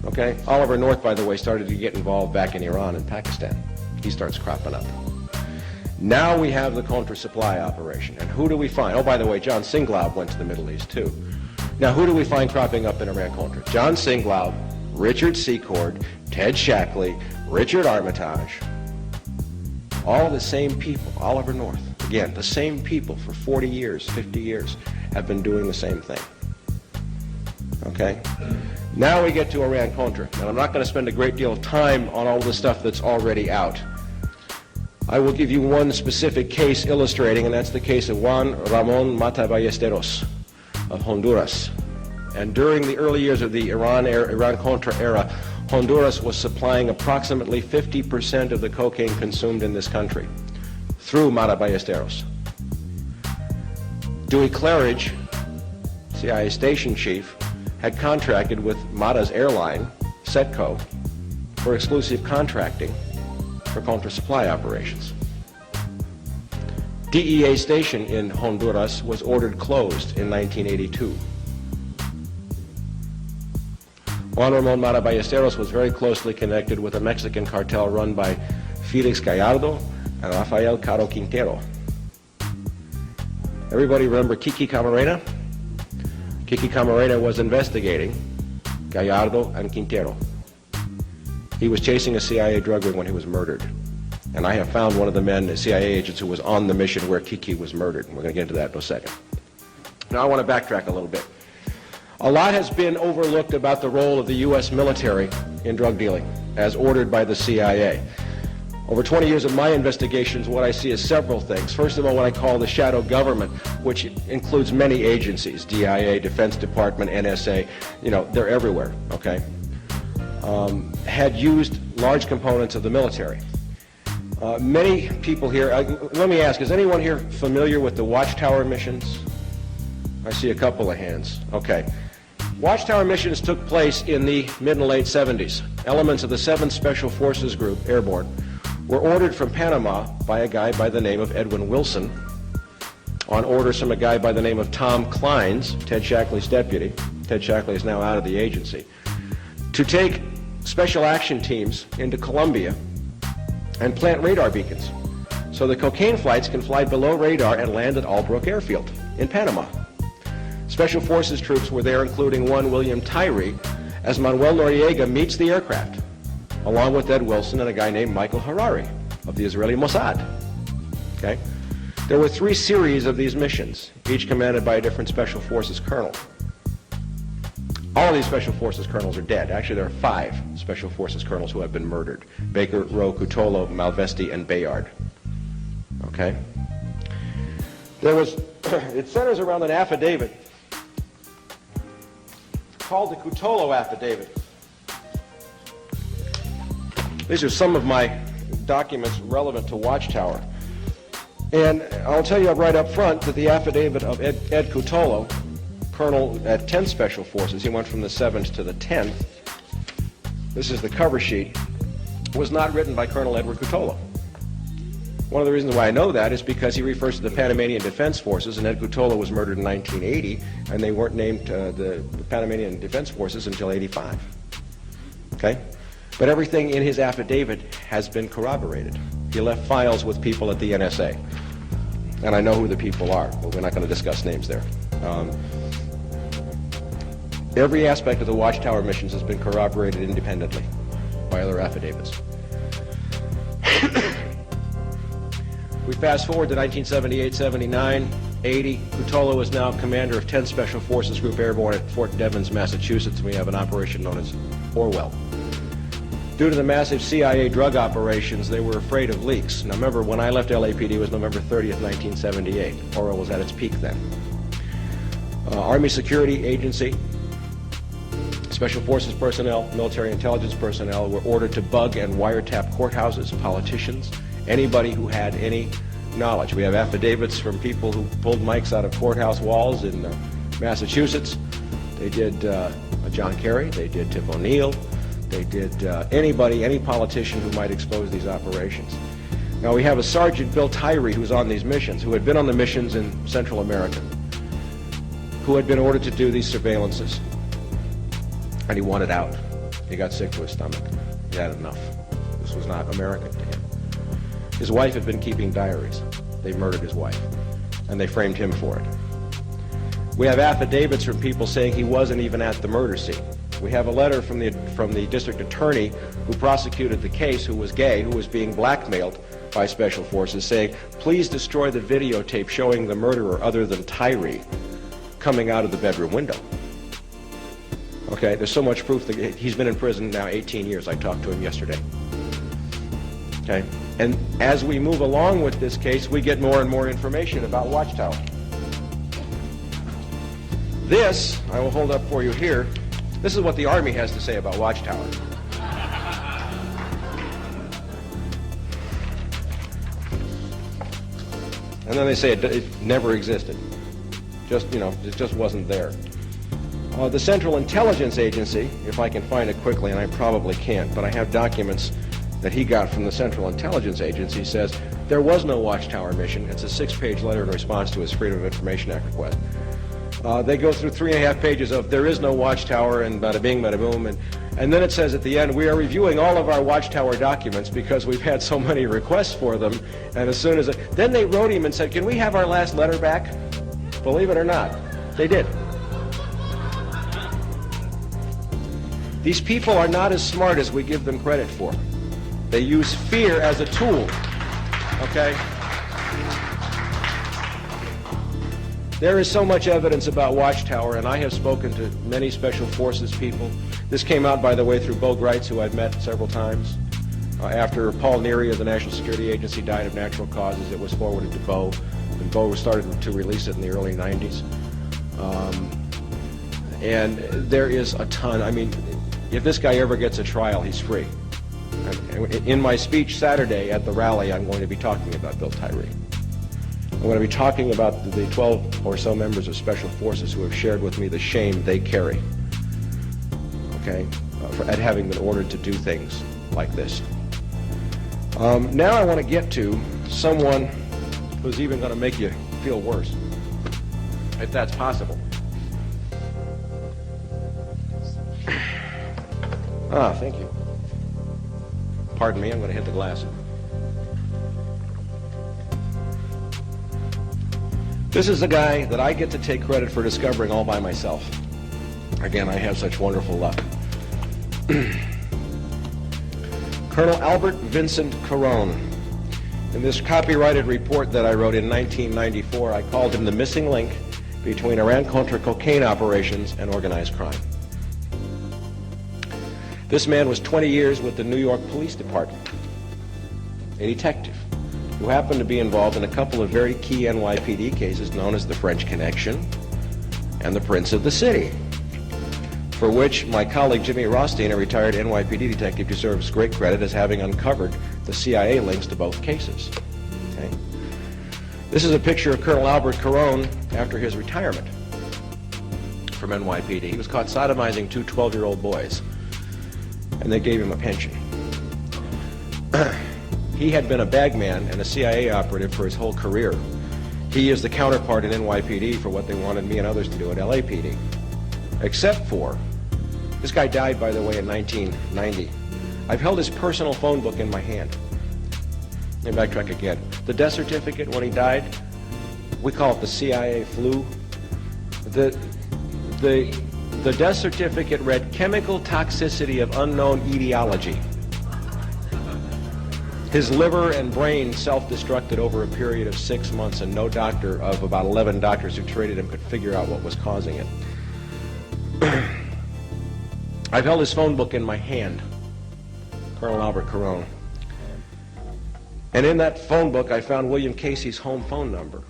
C: Okay. Oliver North, by the way, started to get involved back in Iran and Pakistan. He starts cropping up. Now we have the Contra supply operation. And who do we find? Oh, by the way, John Singlaub went to the Middle East too. Now, who do we find cropping up in Iran-Contra? John Singlaub, Richard Secord, Ted Shackley, Richard Armitage. All the same people, Oliver North. Again, the same people for 40 years, 50 years have been doing the same thing. Okay? Now we get to Iran-Contra. And I'm not going to spend a great deal of time on all the stuff that's already out. I will give you one specific case illustrating, and that's the case of Juan Ramon Mata Ballesteros of Honduras. And during the early years of the Iran-Contra era, Honduras was supplying approximately 50% of the cocaine consumed in this country through Mata Ballesteros. Dewey Claridge, CIA station chief, had contracted with Mata's airline, Setco, for exclusive contracting for Contra supply operations. DEA station in Honduras was ordered closed in 1982. Juan Ramon Mata Ballesteros was very closely connected with a Mexican cartel run by Felix Gallardo and Rafael Caro Quintero. Everybody remember Kiki Camarena? Kiki Camarena was investigating Gallardo and Quintero. He was chasing a CIA drug ring when he was murdered. And I have found one of the men, the CIA agents, who was on the mission where Kiki was murdered. And we're going to get into that in a second. Now I want to backtrack a little bit. A lot has been overlooked about the role of the U.S. military in drug dealing, as ordered by the CIA. Over 20 years of my investigations, what I see is several things. First of all, what I call the shadow government, which includes many agencies, DIA, Defense Department, NSA, they're everywhere, okay, had used large components of the military. Many people here, let me ask, is anyone here familiar with the Watchtower missions? I see a couple of hands. Okay. Watchtower missions took place in the mid and late 70s. Elements of the 7th Special Forces Group, airborne, were ordered from Panama by a guy by the name of Edwin Wilson, on orders from a guy by the name of Tom Kleins, Ted Shackley's deputy. Ted Shackley is now out of the agency, to take special action teams into Colombia and plant radar beacons so the cocaine flights can fly below radar and land at Albrook Airfield in Panama. Special Forces troops were there, including one William Tyree, as Manuel Noriega meets the aircraft, along with Ed Wilson and a guy named Michael Harari of the Israeli Mossad. Okay? There were 3 series of these missions, each commanded by a different Special Forces colonel. All of these Special Forces colonels are dead. Actually, there are 5 Special Forces colonels who have been murdered: Baker, Rowe, Cutolo, Malvesti, and Bayard. Okay? It centers around an affidavit called the Cutolo Affidavit. These are some of my documents relevant to Watchtower. And I'll tell you right up front that the affidavit of Ed Cutolo, colonel at 10th Special Forces, he went from the 7th to the 10th, this is the cover sheet, was not written by Colonel Edward Cutolo. One of the reasons why I know that is because he refers to the Panamanian Defense Forces, and Ed Cutolo was murdered in 1980, and they weren't named the Panamanian Defense Forces until 85. Okay? But everything in his affidavit has been corroborated. He left files with people at the NSA. And I know who the people are, but we're not going to discuss names there. Every aspect of the Watchtower missions has been corroborated independently by other affidavits. We fast forward to 1978, 79, 80. Cutolo is now commander of 10th Special Forces Group Airborne at Fort Devens, Massachusetts, and we have an operation known as Orwell. Due to the massive CIA drug operations, they were afraid of leaks. Now remember, when I left LAPD, it was November 30th, 1978. Orwell was at its peak then. Army Security Agency, Special Forces personnel, military intelligence personnel were ordered to bug and wiretap courthouses, politicians, anybody who had any knowledge. We have affidavits from people who pulled mics out of courthouse walls in Massachusetts. They did John Kerry, they did Tip O'Neill, they did anybody, any politician who might expose these operations. Now we have a Sergeant Bill Tyree who's on these missions, who had been on the missions in Central America, who had been ordered to do these surveillances. And he wanted out. He got sick to his stomach. He had enough. This was not American to him. His wife had been keeping diaries. They murdered his wife, and they framed him for it. We have affidavits from people saying he wasn't even at the murder scene. We have a letter from the district attorney who prosecuted the case, who was gay, who was being blackmailed by special forces, saying, please destroy the videotape showing the murderer other than Tyree coming out of the bedroom window. Okay, there's so much proof that he's been in prison now 18 years. I talked to him yesterday. Okay, and as we move along with this case, we get more and more information about Watchtower. This, I will hold up for you here, this is what the Army has to say about Watchtower. And then they say it never existed. Just, it just wasn't there. The Central Intelligence Agency, if I can find it quickly, and I probably can't, but I have documents that he got from the Central Intelligence Agency, says there was no Watchtower mission. It's a 6-page letter in response to his Freedom of Information Act request. They go through 3.5 pages of there is no Watchtower and bada bing, bada boom, and then it says at the end, we are reviewing all of our Watchtower documents because we've had so many requests for them, and as soon as then they wrote him and said, can we have our last letter back? Believe it or not, they did. These people are not as smart as we give them credit for. They use fear as a tool, okay? There is so much evidence about Watchtower, and I have spoken to many Special Forces people. This came out, by the way, through Bo Greitz, who I've met several times. After Paul Neary of the National Security Agency died of natural causes, it was forwarded to Bo, and Bo started to release it in the early 90s. And there is a ton. I mean, if this guy ever gets a trial, he's free. In my speech Saturday at the rally, I'm going to be talking about Bill Tyree. I'm going to be talking about the 12 or so members of Special Forces who have shared with me the shame they carry, okay, at having been ordered to do things like this. Now I want to get to someone who's even going to make you feel worse, if that's possible. Thank you. Pardon me, I'm going to hit the glass. This is a guy that I get to take credit for discovering all by myself. Again, I have such wonderful luck. Colonel Albert Vincent Carone. In this copyrighted report that I wrote in 1994, I called him the missing link between Iran-Contra cocaine operations and organized crime. This man was 20 years with the New York Police Department, a detective who happened to be involved in a couple of very key NYPD cases known as the French Connection and the Prince of the City, for which my colleague Jimmy Rothstein, a retired NYPD detective, deserves great credit as having uncovered the CIA links to both cases. Okay. This is a picture of Colonel Albert Carone after his retirement from NYPD. He was caught sodomizing two 12-year-old boys, and they gave him a pension. He had been a bagman and a CIA operative for his whole career. He is the counterpart in NYPD for what they wanted me and others to do at LAPD. Except for, this guy died, by the way, in 1990. I've held his personal phone book in my hand. Let me backtrack again. The death certificate when he died, we call it the CIA flu. The death certificate read chemical toxicity of unknown etiology. His liver and brain self-destructed over a period of 6 months, and no doctor of about 11 doctors who treated him could figure out what was causing it. I've held his phone book in my hand, Colonel Albert Carone. And in that phone book, I found William Casey's home phone number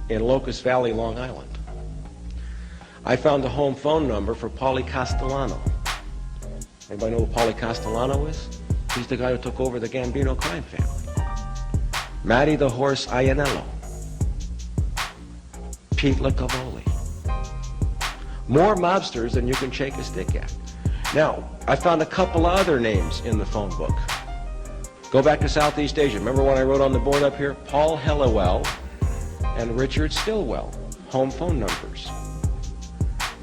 C: in Locust Valley, Long Island. I found the home phone number for Paulie Castellano. Anybody know who Paulie Castellano is? He's the guy who took over the Gambino crime family. Matty the Horse Iannello. Pete Licavoli. More mobsters than you can shake a stick at. Now, I found a couple other names in the phone book. Go back to Southeast Asia. Remember when I wrote on the board up here? Paul Hellawell and Richard Stillwell. Home phone numbers.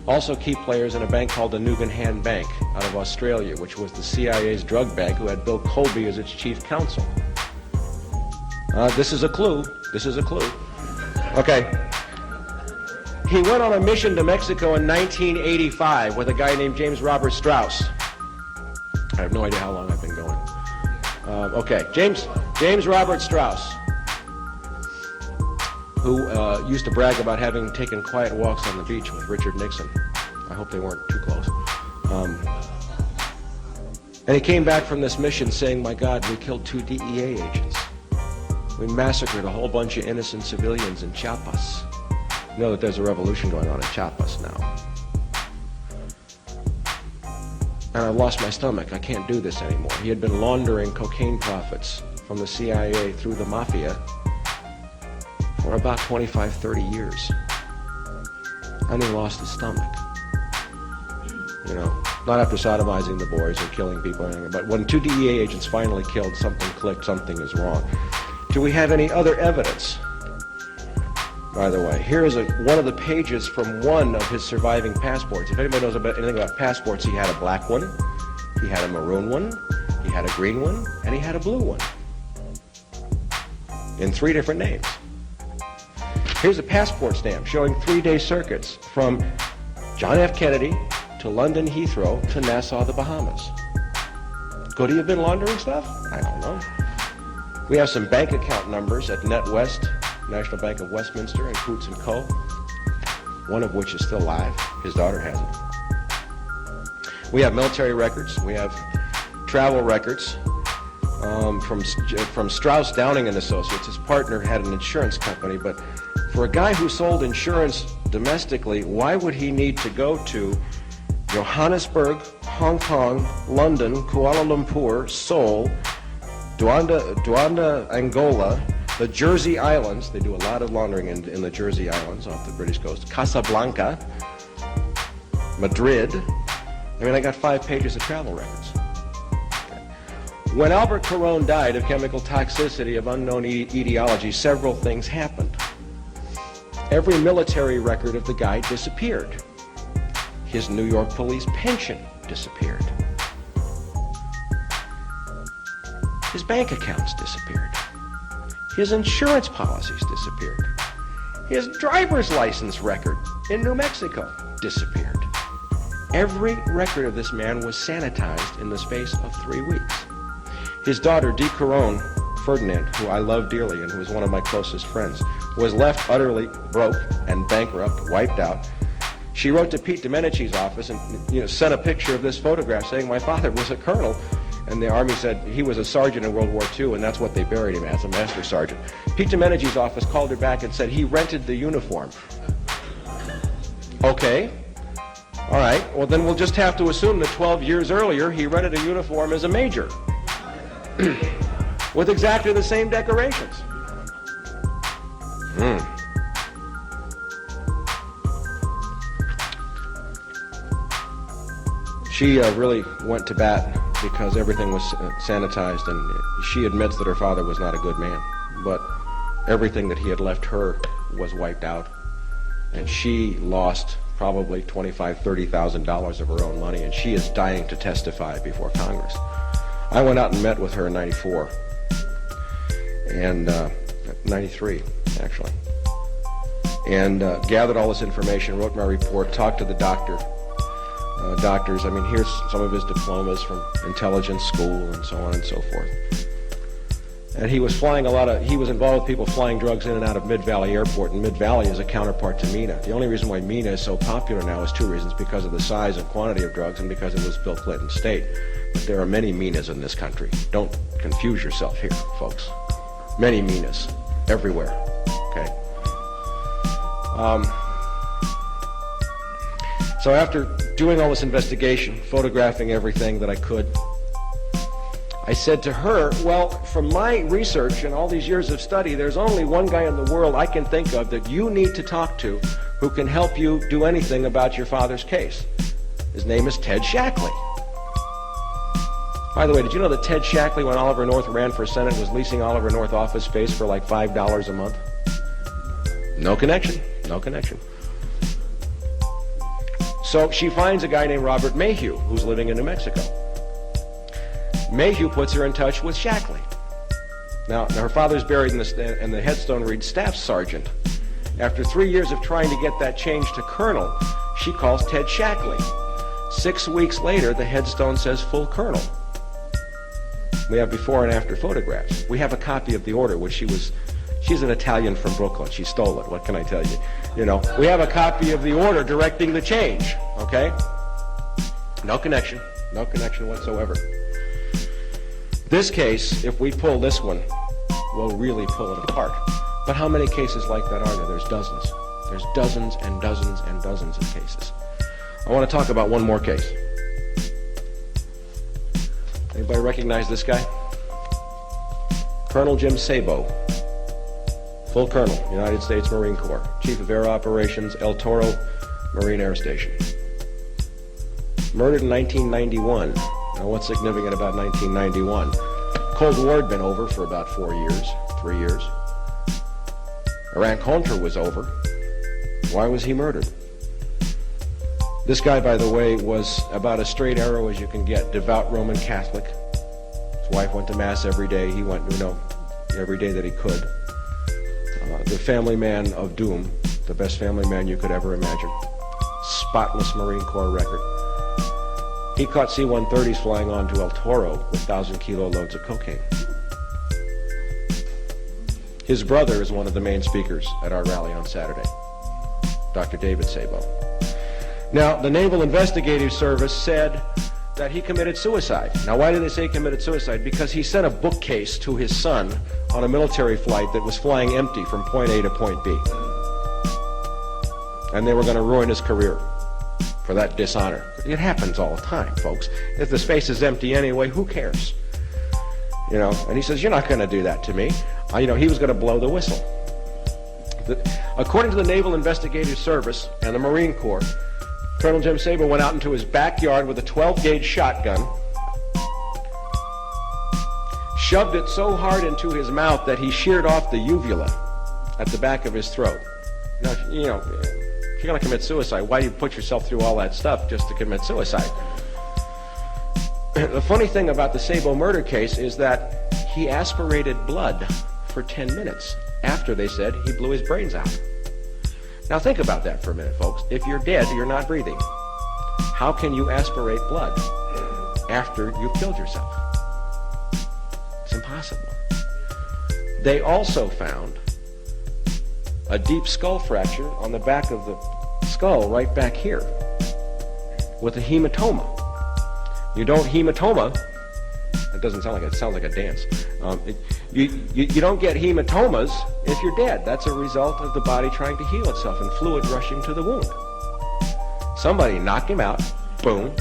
C: Also key players in a bank called the Nugan Bank out of Australia, which was the CIA's drug bank, who had Bill Colby as its chief counsel. This is a clue. This is a clue. Okay. He went on a mission to Mexico in 1985 with a guy named James Robert Strauss. I have no idea how long I've been going. Okay, James Robert Strauss, who used to brag about having taken quiet walks on the beach with Richard Nixon. I hope they weren't too close. And he came back from this mission saying, my God, we killed 2 DEA agents. We massacred a whole bunch of innocent civilians in Chiapas. You know that there's a revolution going on in Chiapas now. And I've lost my stomach. I can't do this anymore. He had been laundering cocaine profits from the CIA through the mafia for about 25, 30 years. And he lost his stomach. You know, not after sodomizing the boys and killing people or anything, but when 2 DEA agents finally killed, something clicked, something is wrong. Do we have any other evidence? By the way, here is one of the pages from one of his surviving passports. If anybody knows anything about passports, he had a black one, he had a maroon one, he had a green one, and he had a blue one. In 3 different names. Here's a passport stamp showing 3-day circuits from John F. Kennedy to London Heathrow to Nassau, the Bahamas. Could he have been laundering stuff? I don't know. We have some bank account numbers at NetWest, National Bank of Westminster, and Coots & Co., one of which is still live. His daughter has it. We have military records. We have travel records from Strauss, Downing & Associates. His partner had an insurance company, but for a guy who sold insurance domestically, why would he need to go to Johannesburg, Hong Kong, London, Kuala Lumpur, Seoul, Luanda, Angola, the Jersey Islands? They do a lot of laundering in the Jersey Islands off the British coast. Casablanca, Madrid. I mean, I got 5 pages of travel records. Okay. When Albert Caron died of chemical toxicity of unknown etiology, several things happened. Every military record of the guy disappeared. His New York police pension disappeared. His bank accounts disappeared. His insurance policies disappeared. His driver's license record in New Mexico disappeared. Every record of this man was sanitized in the space of 3 weeks. His daughter, Dee Caron Ferdinand, who I love dearly and who is one of my closest friends, was left utterly broke and bankrupt, wiped out. She wrote to Pete Domenich's office and sent a picture of this photograph saying, my father was a colonel. And the Army said he was a sergeant in World War II, and that's what they buried him as, a master sergeant. Pete Domenich's office called her back and said he rented the uniform. Okay. All right. Well, then we'll just have to assume that 12 years earlier he rented a uniform as a major with exactly the same decorations. She really went to bat because everything was sanitized, and she admits that her father was not a good man, but everything that he had left her was wiped out, and she lost probably $25,000, $30,000 of her own money, and she is dying to testify before Congress. I went out and met with her in 94, and 93, actually, and gathered all this information, wrote my report, talked to the doctors. I mean, here's some of his diplomas from intelligence school and so on and so forth. And he was involved with people flying drugs in and out of Mid-Valley Airport, and Mid-Valley is a counterpart to MENA. The only reason why MENA is so popular now is 2 reasons: because of the size and quantity of drugs and because it was Bill Clinton's state. But there are many MENAs in this country. Don't confuse yourself here, folks. Many MENAs, everywhere, okay? So after doing all this investigation, photographing everything that I could, I said to her, well, from my research and all these years of study, there's only one guy in the world I can think of that you need to talk to who can help you do anything about your father's case. His name is Ted Shackley. By the way, did you know that Ted Shackley, when Oliver North ran for Senate, was leasing Oliver North office space for like $5 a month? No connection. No connection. So she finds a guy named Robert Mayhew, who's living in New Mexico. Mayhew puts her in touch with Shackley. Now her father's buried in the headstone reads Staff Sergeant. After 3 years of trying to get that change to colonel, she calls Ted Shackley. 6 weeks later, the headstone says full colonel. We have before and after photographs. We have a copy of the order, which she's an Italian from Brooklyn. She stole it. What can I tell you? We have a copy of the order directing the change, okay? No connection whatsoever. This case, if we pull this one, we'll really pull it apart. But how many cases like that are there? There's dozens. There's dozens and dozens and dozens of cases. I want to talk about one more case. Anybody recognize this guy? Colonel Jim Sabo, full colonel, United States Marine Corps, Chief of Air Operations, El Toro Marine Air Station. Murdered in 1991. Now, what's significant about 1991? Cold War had been over for about 3 years. Iran-Contra was over. Why was he murdered? This guy, by the way, was about as straight arrow as you can get. Devout Roman Catholic. His wife went to Mass every day. He went, every day that he could. The family man of doom, the best family man you could ever imagine. Spotless Marine Corps record. He caught C-130s flying onto El Toro with 1,000-kilo loads of cocaine. His brother is one of the main speakers at our rally on Saturday, Dr. David Sabo. Now, the Naval Investigative Service said that he committed suicide. Now, why did they say he committed suicide? Because he sent a bookcase to his son on a military flight that was flying empty from point A to point B. And they were going to ruin his career for that dishonor. It happens all the time, folks. If the space is empty anyway, who cares? And he says, you're not going to do that to me. He was going to blow the whistle. According to the Naval Investigative Service and the Marine Corps, Colonel Jim Sabo went out into his backyard with a 12-gauge shotgun, shoved it so hard into his mouth that he sheared off the uvula at the back of his throat. Now, if you're going to commit suicide, why do you put yourself through all that stuff just to commit suicide? The funny thing about the Sabo murder case is that he aspirated blood for 10 minutes after they said he blew his brains out. Now think about that for a minute, folks. If you're dead, you're not breathing. How can you aspirate blood after you've killed yourself? It's impossible. They also found a deep skull fracture on the back of the skull right back here with a hematoma. You don't hematoma. It doesn't sound like it sounds like a dance. You don't get hematomas if you're dead. That's a result of the body trying to heal itself and fluid rushing to the wound. Somebody knocked him out, boom,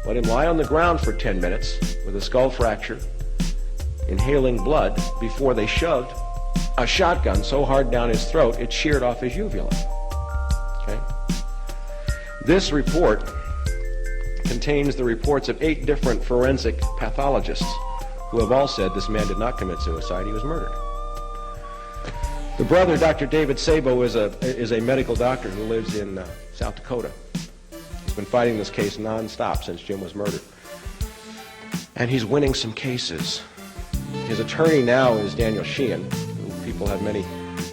C: let him lie on the ground for 10 minutes with a skull fracture, inhaling blood before they shoved a shotgun so hard down his throat it sheared off his uvula. Okay? This report contains the reports of 8 different forensic pathologists who have all said this man did not commit suicide, he was murdered. The brother, Dr. David Sabo, is a medical doctor who lives in South Dakota. He's been fighting this case non-stop since Jim was murdered. And he's winning some cases. His attorney now is Daniel Sheehan, who people have many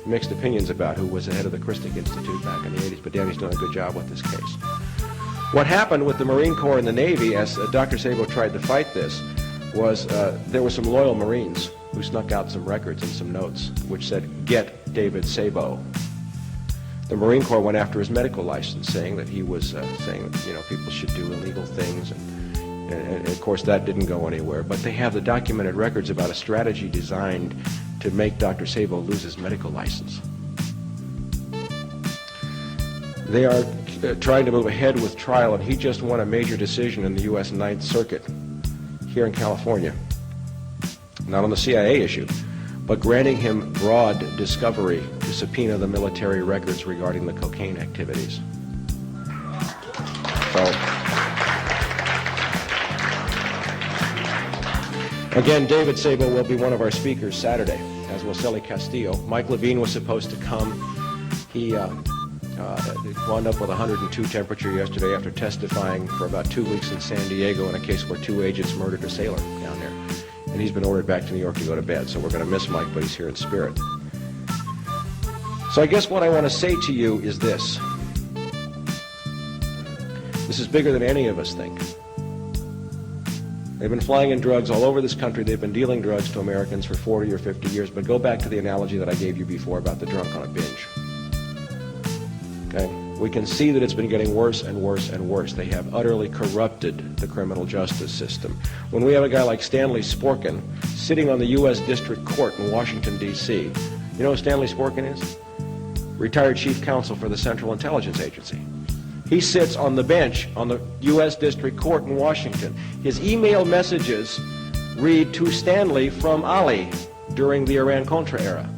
C: mixed opinions about, who was the head of the Christic Institute back in the 80s, but Danny's doing a good job with this case. What happened with the Marine Corps and the Navy, as Dr. Sabo tried to fight this, was there were some loyal Marines who snuck out some records and some notes which said, "Get David Sabo." The Marine Corps went after his medical license, saying that he was saying that, people should do illegal things, and of course that didn't go anywhere. But they have the documented records about a strategy designed to make Dr. Sabo lose his medical license. They are trying to move ahead with trial, and he just won a major decision in the U.S. Ninth Circuit here in California, not on the CIA issue, but granting him broad discovery to subpoena the military records regarding the cocaine activities. So, again, David Sabo will be one of our speakers Saturday, as will Celly Castillo. Mike Levine was supposed to come. He wound up with 102 temperature yesterday after testifying for about 2 weeks in San Diego in a case where 2 agents murdered a sailor down there. And he's been ordered back to New York to go to bed, so we're going to miss Mike, but he's here in spirit. So I guess what I want to say to you is this. This is bigger than any of us think. They've been flying in drugs all over this country. They've been dealing drugs to Americans for 40 or 50 years. But go back to the analogy that I gave you before about the drunk on a binge. Okay? We can see that it's been getting worse and worse and worse. They have utterly corrupted the criminal justice system. When we have a guy like Stanley Sporkin sitting on the U.S. District Court in Washington, D.C., you know who Stanley Sporkin is? Retired Chief Counsel for the Central Intelligence Agency. He sits on the bench on the U.S. District Court in Washington. His email messages read to Stanley from Ali during the Iran-Contra era.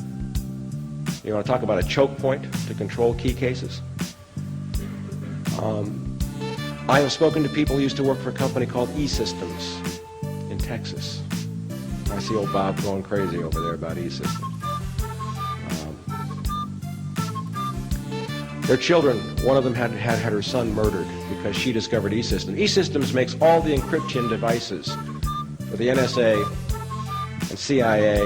C: You want to talk about a choke point to control key cases? I have spoken to people who used to work for a company called E-Systems in Texas. I see old Bob going crazy over there about E-Systems. Their children, one of them had her son murdered because she discovered E-Systems. E-Systems makes all the encryption devices for the NSA and CIA.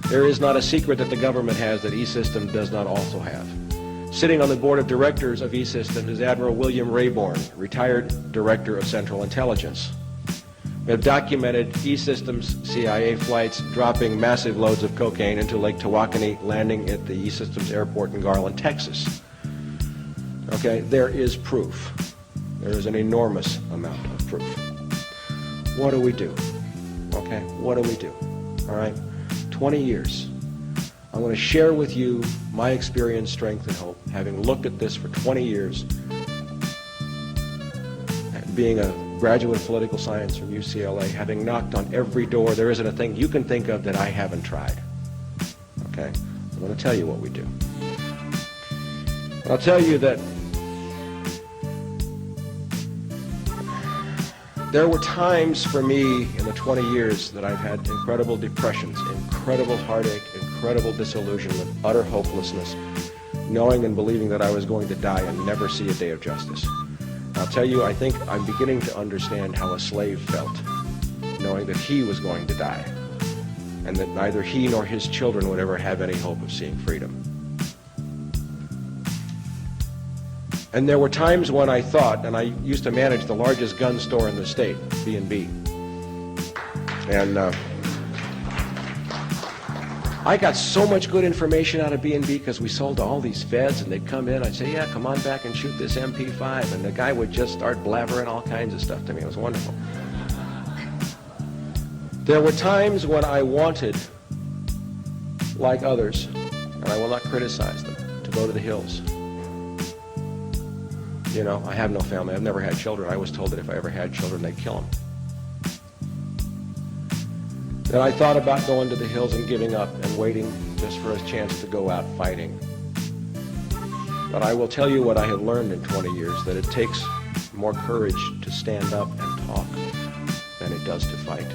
C: There is not a secret that the government has that E-Systems does not also have. Sitting on the board of directors of E-Systems is Admiral William Rayborn, retired director of Central Intelligence. We have documented E-Systems CIA flights dropping massive loads of cocaine into Lake Tawakoni, landing at the E-Systems airport in Garland, Texas. Okay, there is proof. There is an enormous amount of proof. What do we do? Okay, what do we do? All right, 20 years. I'm going to share with you my experience, strength, and hope, having looked at this for 20 years, being a graduate of political science from UCLA, having knocked on every door. There isn't a thing you can think of that I haven't tried. Okay, I'm going to tell you what we do. I'll tell you that there were times for me in the 20 years that I've had incredible depressions, incredible heartache, incredible disillusionment, utter hopelessness, knowing and believing that I was going to die and never see a day of justice. I'll tell you, I think I'm beginning to understand how a slave felt, knowing that he was going to die, and that neither he nor his children would ever have any hope of seeing freedom. And there were times when I thought, and I used to manage the largest gun store in the state, B&B. And I got so much good information out of B&B because we sold to all these feds, and they'd come in. I'd say, yeah, come on back and shoot this MP5. And the guy would just start blabbering all kinds of stuff to me. It was wonderful. There were times when I wanted, like others, and I will not criticize them, to go to the hills. You know, I have no family. I've never had children. I was told that if I ever had children, they'd kill them. Then I thought about going to the hills and giving up and waiting just for a chance to go out fighting. But I will tell you what I have learned in 20 years, that it takes more courage to stand up and talk than it does to fight.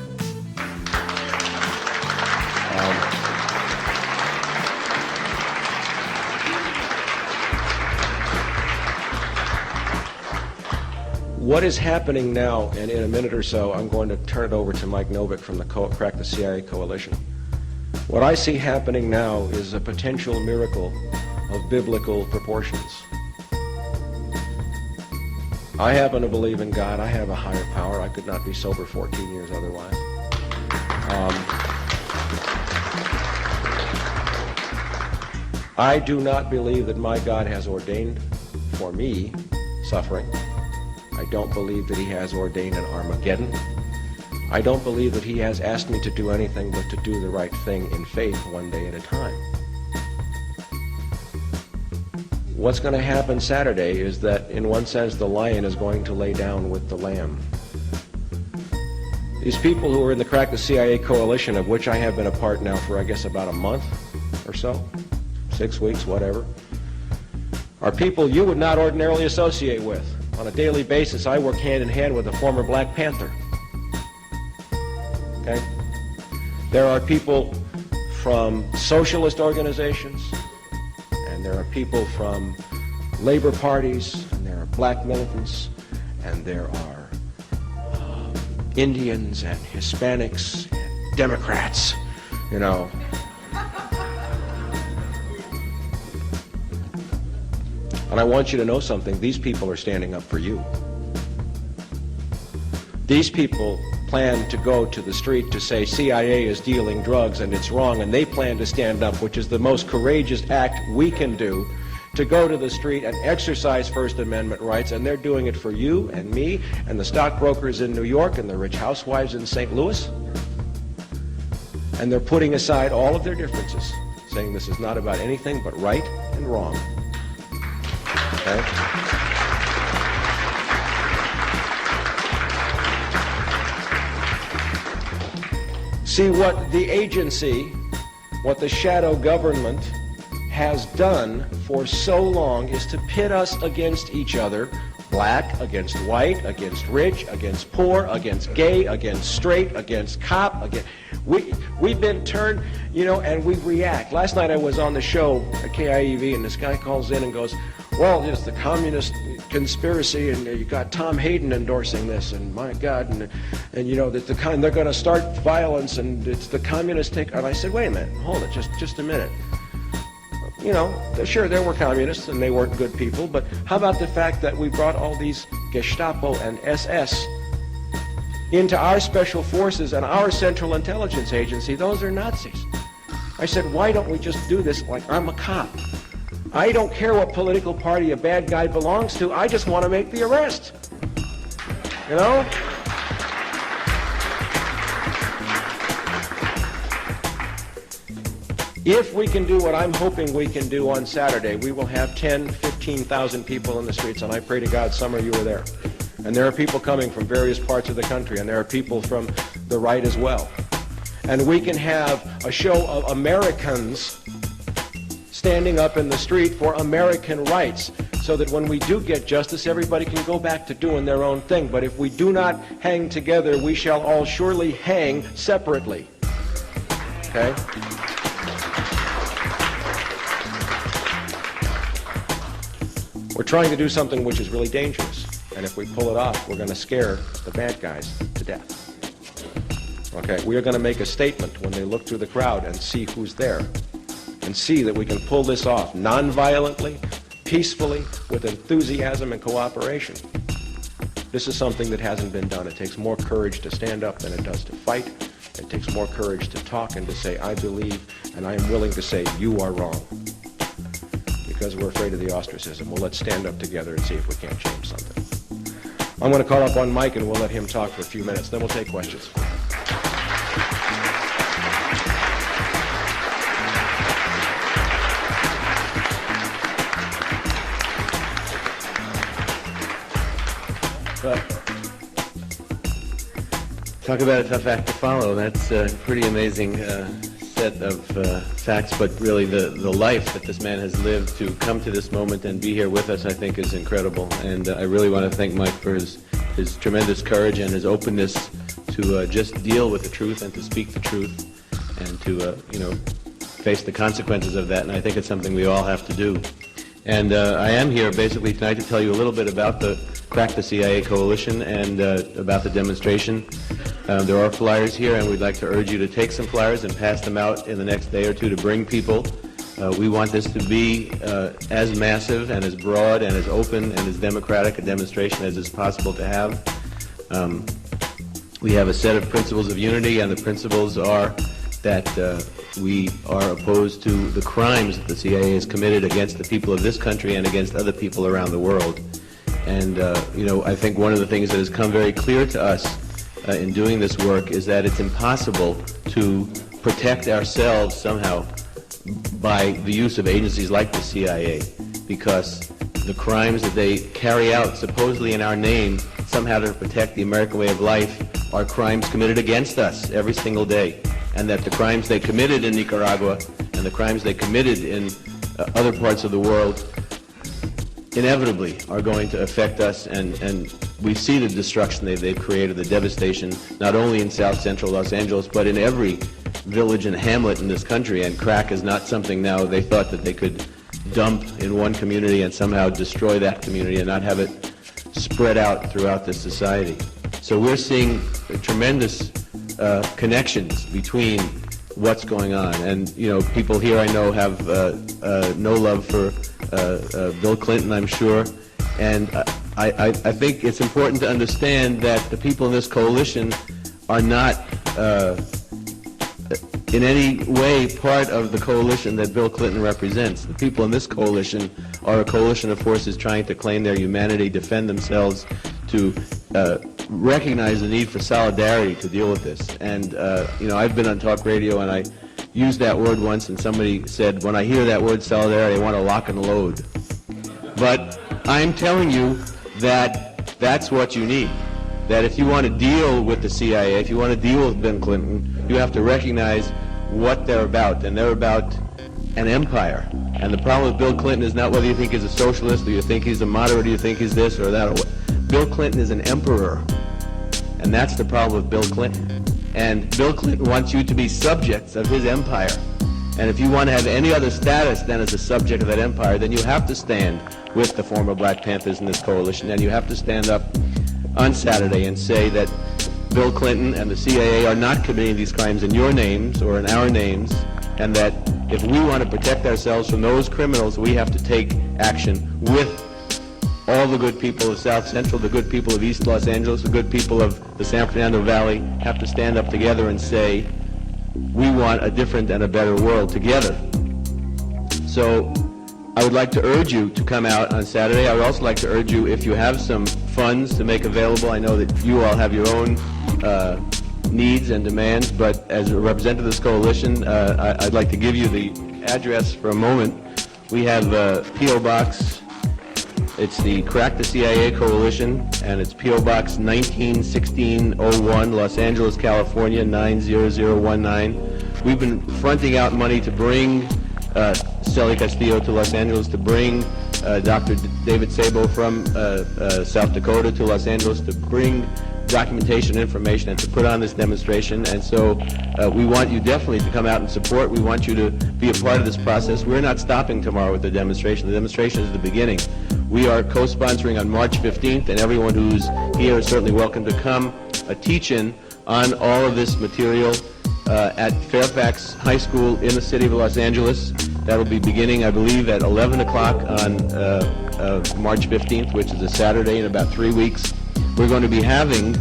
C: What is happening now, and in a minute or so, I'm going to turn it over to Mike Novick from the Crack the CIA Coalition. What I see happening now is a potential miracle of biblical proportions. I happen to believe in God. I have a higher power. I could not be sober 14 years otherwise. I do not believe that my God has ordained for me suffering. I don't believe that he has ordained an Armageddon. I don't believe that he has asked me to do anything but to do the right thing in faith one day at a time. What's going to happen Saturday is that, in one sense, the lion is going to lay down with the lamb. These people who are in the Crack the CIA Coalition, of which I have been a part now for, I guess, about a month or so, 6 weeks, whatever, are people you would not ordinarily associate with. On a daily basis, I work hand in hand with a former Black Panther. Okay? There are people from socialist organizations, and there are people from labor parties, and there are black militants, and there are Indians and Hispanics and Democrats, you know. And I want you to know something. These people are standing up for you. These people plan to go to the street to say CIA is dealing drugs and it's wrong, and they plan to stand up, which is the most courageous act we can do, to go to the street and exercise First Amendment rights, and they're doing it for you and me and the stockbrokers in New York and the rich housewives in St. Louis. And they're putting aside all of their differences, saying this is not about anything but right and wrong. Okay? See, what the agency, what the shadow government has done for so long is to pit us against each other, black against white, against rich, against poor, against gay, against straight, against cop, against... We've been turned, you know, and we react. Last night I was on the show at KIEV, and this guy calls in and goes, well, it's the communist conspiracy, and you got Tom Hayden endorsing this, and my God, and you know, that they're going to start violence, and it's the communist take. And I said, wait a minute, hold it, just a minute. You know, sure, there were communists, and they weren't good people, but how about the fact that we brought all these Gestapo and SS into our special forces and our Central Intelligence Agency? Those are Nazis. I said, why don't we just do this like I'm a cop? I don't care what political party a bad guy belongs to. I just want to make the arrest. You know? If we can do what I'm hoping we can do on Saturday, we will have 10, 15,000 people in the streets, and I pray to God some of you are there. And there are people coming from various parts of the country, and there are people from the right as well. And we can have a show of Americans standing up in the street for American rights, so that when we do get justice, everybody can go back to doing their own thing. But if we do not hang together, we shall all surely hang separately. Okay? We're trying to do something which is really dangerous. And if we pull it off, we're going to scare the bad guys to death. Okay? We are going to make a statement when they look through the crowd and see who's there, and see that we can pull this off non-violently, peacefully, with enthusiasm and cooperation. This is something that hasn't been done. It takes more courage to stand up than it does to fight. It takes more courage to talk and to say, I believe, and I am willing to say, you are wrong. Because we're afraid of the ostracism. Well, let's stand up together and see if we can't change something. I'm going to call up on Mike, and we'll let him talk for a few minutes. Then we'll take questions.
E: But talk about a tough act to follow. That's a pretty amazing set of facts, but really the life that this man has lived to come to this moment and be here with us, I think, is incredible. And I really want to thank Mike for his tremendous courage and his openness to just deal with the truth and to speak the truth and to, face the consequences of that. And I think it's something we all have to do. And I am here basically tonight to tell you a little bit about the Crack the CIA Coalition and about the demonstration. There are flyers here, and we'd like to urge you to take some flyers and pass them out in the next day or two to bring people. We want this to be as massive and as broad and as open and as democratic a demonstration as is possible to have. We have a set of principles of unity, and the principles are that we are opposed to the crimes that the CIA has committed against the people of this country and against other people around the world. And, I think one of the things that has come very clear to us in doing this work is that it's impossible to protect ourselves somehow by the use of agencies like the CIA, because the crimes that they carry out supposedly in our name somehow to protect the American way of life are crimes committed against us every single day, and that the crimes they committed in Nicaragua and the crimes they committed in other parts of the world inevitably are going to affect us, and we see the destruction they've created, the devastation, not only in South Central Los Angeles, but in every village and hamlet in this country. And crack is not something now they thought that they could dump in one community and somehow destroy that community and not have it spread out throughout this society. So we're seeing tremendous connections between what's going on. And, people here I know have no love for Bill Clinton, I'm sure. And I think it's important to understand that the people in this coalition are not in any way part of the coalition that Bill Clinton represents. The people in this coalition are a coalition of forces trying to claim their humanity, defend themselves, to recognize the need for solidarity to deal with this. And, I've been on talk radio and I used that word once, and somebody said, when I hear that word solidarity, I want to lock and load. But I'm telling you that that's what you need. That if you want to deal with the CIA, if you want to deal with Bill Clinton, you have to recognize what they're about. And they're about an empire. And the problem with Bill Clinton is not whether you think he's a socialist, or you think he's a moderate, or you think he's this or that. Bill Clinton is an emperor. And that's the problem with Bill Clinton. And Bill Clinton wants you to be subjects of his empire. And if you want to have any other status than as a subject of that empire, then you have to stand with the former Black Panthers in this coalition, and you have to stand up on Saturday and say that Bill Clinton and the CIA are not committing these crimes in your names or in our names, and that if we want to protect ourselves from those criminals, we have to take action with all the good people of South Central, the good people of East Los Angeles, the good people of the San Fernando Valley, have to stand up together and say, we want a different and a better world together. So I would like to urge you to come out on Saturday. I would also like to urge you, if you have some funds to make available, I know that you all have your own needs and demands, but as a representative of this coalition, I'd like to give you the address for a moment. We have P.O. Box. It's the Crack the CIA Coalition, and it's P.O. Box 191601, Los Angeles, California, 90019. We've been fronting out money to bring Celi Castillo to Los Angeles, to bring Dr. David Sabo from South Dakota to Los Angeles, to bring documentation, information, and to put on this demonstration. And so we want you definitely to come out and support. We want you to be a part of this process. We're not stopping tomorrow with the demonstration. The demonstration is the beginning. We are co-sponsoring on March 15th, and everyone who's here is certainly welcome to come. A teach-in on all of this material at Fairfax High School in the city of Los Angeles. That'll be beginning, I believe, at 11 o'clock on March 15th, which is a Saturday, in about 3 weeks. We're going to be having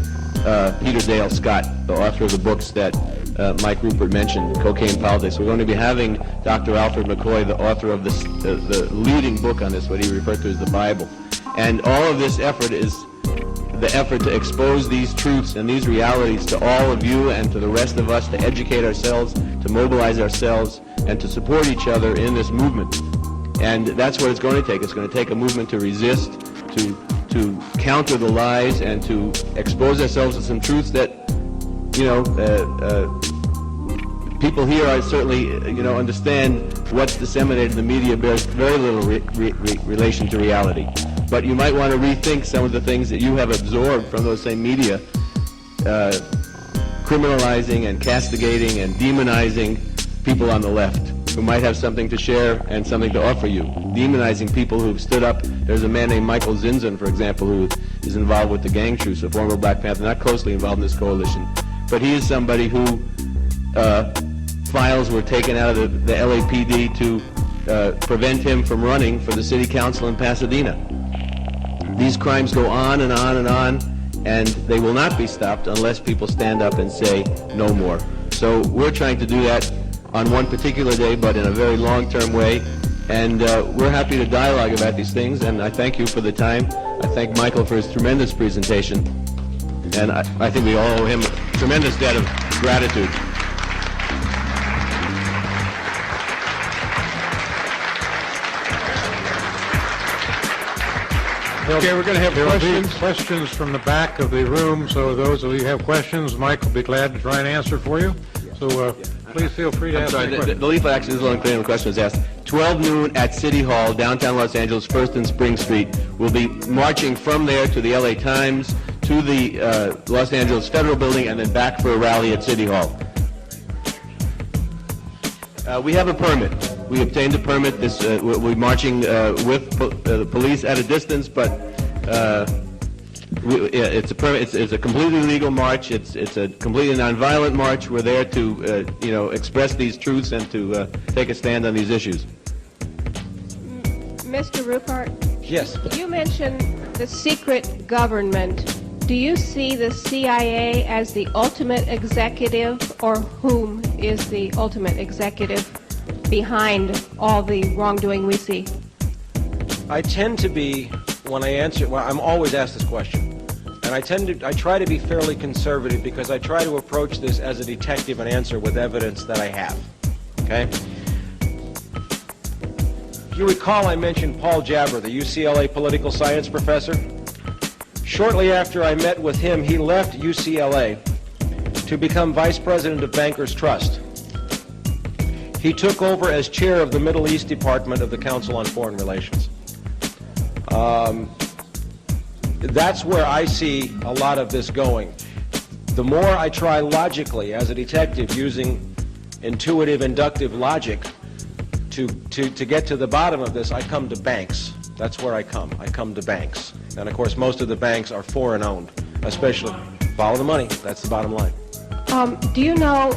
E: Peter Dale Scott, the author of the books that Mike Rupert mentioned, Cocaine Politics. We're going to be having Dr. Alfred McCoy, the author of this, the leading book on this, what he referred to as the Bible. And all of this effort is the effort to expose these truths and these realities to all of you and to the rest of us, to educate ourselves, to mobilize ourselves, and to support each other in this movement. And that's what it's going to take. It's going to take a movement to resist, to counter the lies, and to expose ourselves to some truths that, people here are certainly, understand what's disseminated in the media bears very little relation to reality. But you might want to rethink some of the things that you have absorbed from those same media, criminalizing and castigating and demonizing people on the left who might have something to share and something to offer you. Demonizing people who've stood up. There's a man named Michael Zinzin, for example, who is involved with the gang troops, a former Black Panther, not closely involved in this coalition. But he is somebody who files were taken out of the LAPD to prevent him from running for the city council in Pasadena. These crimes go on and on and on, and they will not be stopped unless people stand up and say no more. So we're trying to do that on one particular day, but in a very long-term way. And we're happy to dialogue about these things, and I thank you for the time. I thank Michael for his tremendous presentation, and I think we all owe him a tremendous debt of gratitude.
B: Okay, we're going to have questions from the back of the room, so those of you who have questions, Mike will be glad to try and answer for you. So please feel free to ask any questions.
E: The leaflet actually is unclear, and the question was asked. 12 noon at City Hall, downtown Los Angeles, 1st and Spring Street. We'll be marching from there to the LA Times, to the Los Angeles Federal Building, and then back for a rally at City Hall. We have a permit. We obtained a permit. We'll be marching with the police at a distance, but it's a permit. It's a completely legal march. It's a completely nonviolent march. We're there to express these truths and to take a stand on these issues.
F: Mr. Rupert,
C: Yes.
F: you mentioned the secret government. Do you see the CIA as the ultimate executive, or whom is the ultimate executive behind all the wrongdoing we see?
C: I tend to be, when I answer, well, I'm always asked this question, and I try to be fairly conservative because I try to approach this as a detective and answer with evidence that I have, okay? If you recall, I mentioned Paul Jabber, the UCLA political science professor. Shortly after I met with him, he left UCLA to become vice president of Bankers Trust. He took over as chair of the Middle East Department of the Council on Foreign Relations. That's where I see a lot of this going. The more I try logically as a detective using intuitive, inductive logic to get to the bottom of this, I come to banks. That's where I come. I come to banks. And of course, most of the banks are foreign owned, especially. Follow the money. That's the bottom line.
F: Do you know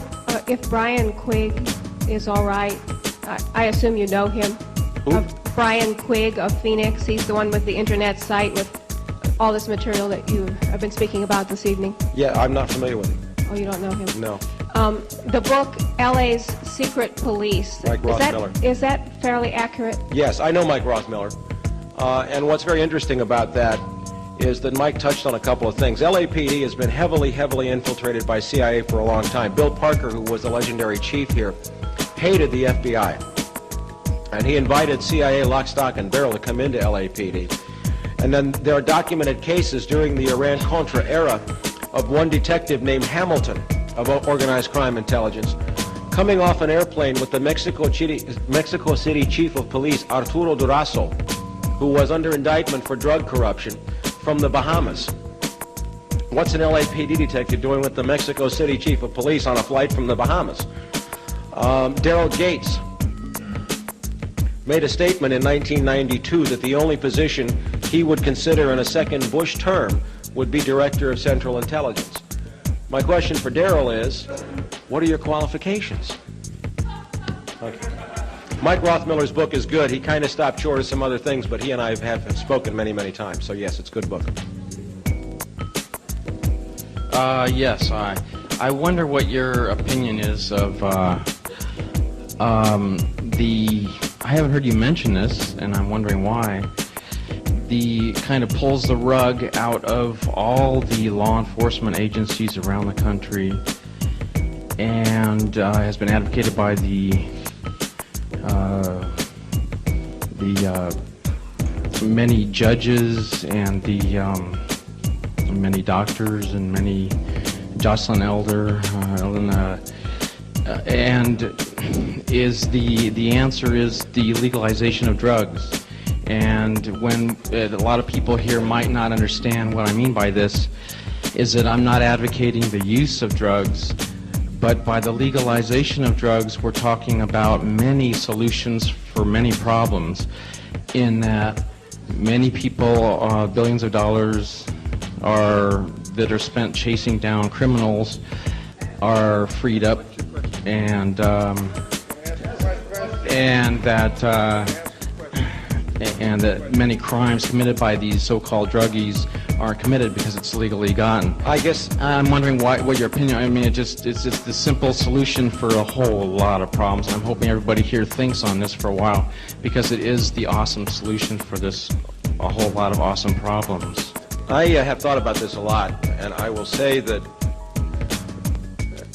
F: if Brian Quigg is all right? I assume you know him.
C: Who?
F: Brian Quigg of Phoenix. He's the one with the internet site with all this material that you have been speaking about this evening.
C: Yeah, I'm not familiar with him.
F: Oh, you don't know him?
C: No.
F: The book, L.A.'s Secret Police.
C: Mike Rothmiller.
F: Is that fairly accurate?
C: Yes, I know Mike Rothmiller. And what's very interesting about that is that Mike touched on a couple of things. LAPD has been heavily infiltrated by CIA for a long time. Bill Parker, who was the legendary chief here, hated the FBI. And he invited CIA lock, stock, and barrel to come into LAPD. And then there are documented cases during the Iran-Contra era of one detective named Hamilton of Organized Crime Intelligence coming off an airplane with the Mexico City Chief of Police, Arturo Durazo, who was under indictment for drug corruption from the Bahamas. What's an LAPD detective doing with the Mexico City Chief of Police on a flight from the Bahamas? Daryl Gates made a statement in 1992 that the only position he would consider in a second Bush term would be Director of Central Intelligence. My question for Daryl is, what are your qualifications? Okay. Mike Rothmiller's book is good. He kind of stopped short of some other things, but he and I have spoken many, many times. So yes, it's a good book.
G: Yes, I wonder what your opinion is of I haven't heard you mention this, and I'm wondering why. The kind of pulls the rug out of all the law enforcement agencies around the country, and has been advocated by the many judges and the many doctors and many Jocelyn Elder, and is the answer is the legalization of drugs. And when a lot of people here might not understand what I mean by this, is that I'm not advocating the use of drugs, but by the legalization of drugs, we're talking about many solutions for many problems, in that many people, billions of dollars that are spent chasing down criminals are freed up, and that many crimes committed by these so-called druggies aren't committed because it's legally gotten.
C: I guess
G: I'm wondering what your opinion. I mean, it's just the simple solution for a whole lot of problems. I'm hoping everybody here thinks on this for a while, because it is the awesome solution for a whole lot of awesome problems.
C: I have thought about this a lot, and I will say that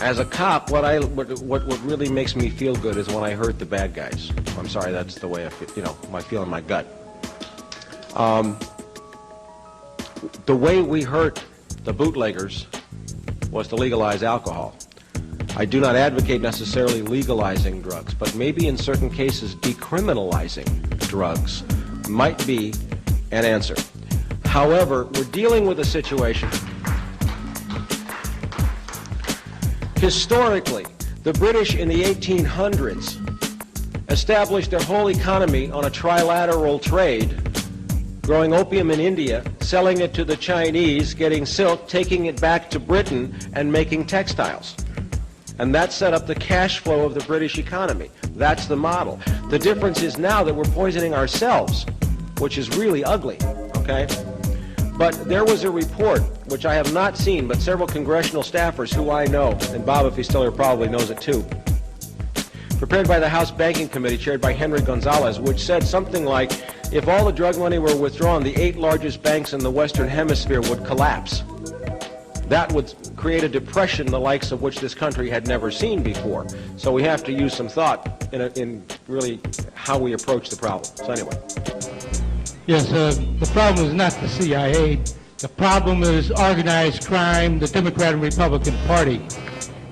C: as a cop, what really makes me feel good is when I hurt the bad guys. I'm sorry, that's the way I feel, I feel in my gut. The way we hurt the bootleggers was to legalize alcohol. I do not advocate necessarily legalizing drugs, but maybe in certain cases decriminalizing drugs might be an answer. However, we're dealing with a situation. Historically, the British in the 1800s established their whole economy on a trilateral trade, growing opium in India, selling it to the Chinese, getting silk, taking it back to Britain, and making textiles. And that set up the cash flow of the British economy. That's the model. The difference is now that we're poisoning ourselves, which is really ugly, okay? But there was a report, which I have not seen, but several congressional staffers who I know, and Bob, if he's still here, probably knows it too, prepared by the House Banking Committee, chaired by Henry Gonzalez, which said something like, if all the drug money were withdrawn, the 8 largest banks in the Western Hemisphere would collapse. That would create a depression the likes of which this country had never seen before. So we have to use some thought in really how we approach the problem. So anyway.
H: Yes, the problem is not the CIA. The problem is organized crime, the Democrat and Republican Party.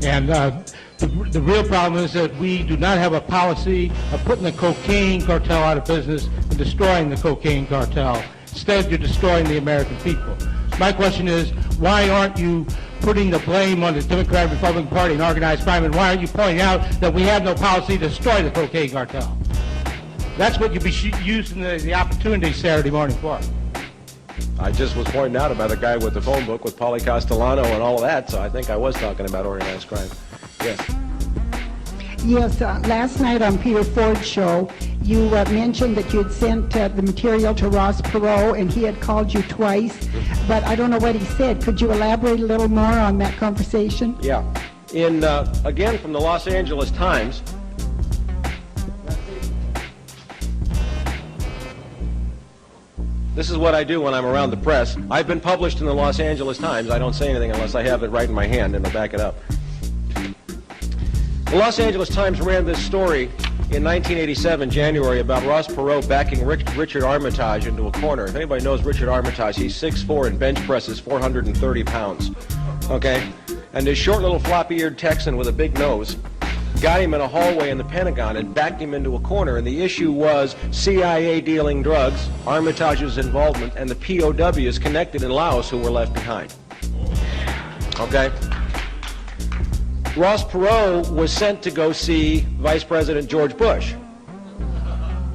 H: And the real problem is that we do not have a policy of putting the cocaine cartel out of business and destroying the cocaine cartel. Instead, you're destroying the American people. My question is, why aren't you putting the blame on the Democrat and Republican Party and organized crime, and why aren't you pointing out that we have no policy to destroy the cocaine cartel? That's what you'd be using the opportunity Saturday morning for.
C: I just was pointing out about the guy with the phone book with Paulie Castellano and all of that, so I think I was talking about organized crime. Yes.
I: Yes, last night on Peter Ford's show, you mentioned that you had sent the material to Ross Perot, and he had called you twice, but I don't know what he said. Could you elaborate a little more on that conversation?
C: Yeah. In, again, from the Los Angeles Times, this is what I do when I'm around the press. I've been published in the Los Angeles Times. I don't say anything unless I have it right in my hand and I'll back it up. The Los Angeles Times ran this story in 1987, January, about Ross Perot backing Richard Armitage into a corner. If anybody knows Richard Armitage, he's 6'4" and bench presses 430 pounds. Okay? And this short little floppy-eared Texan with a big nose got him in a hallway in the Pentagon and backed him into a corner. And the issue was CIA dealing drugs, Armitage's involvement, and the POWs connected in Laos who were left behind. Okay? Ross Perot was sent to go see Vice President George Bush.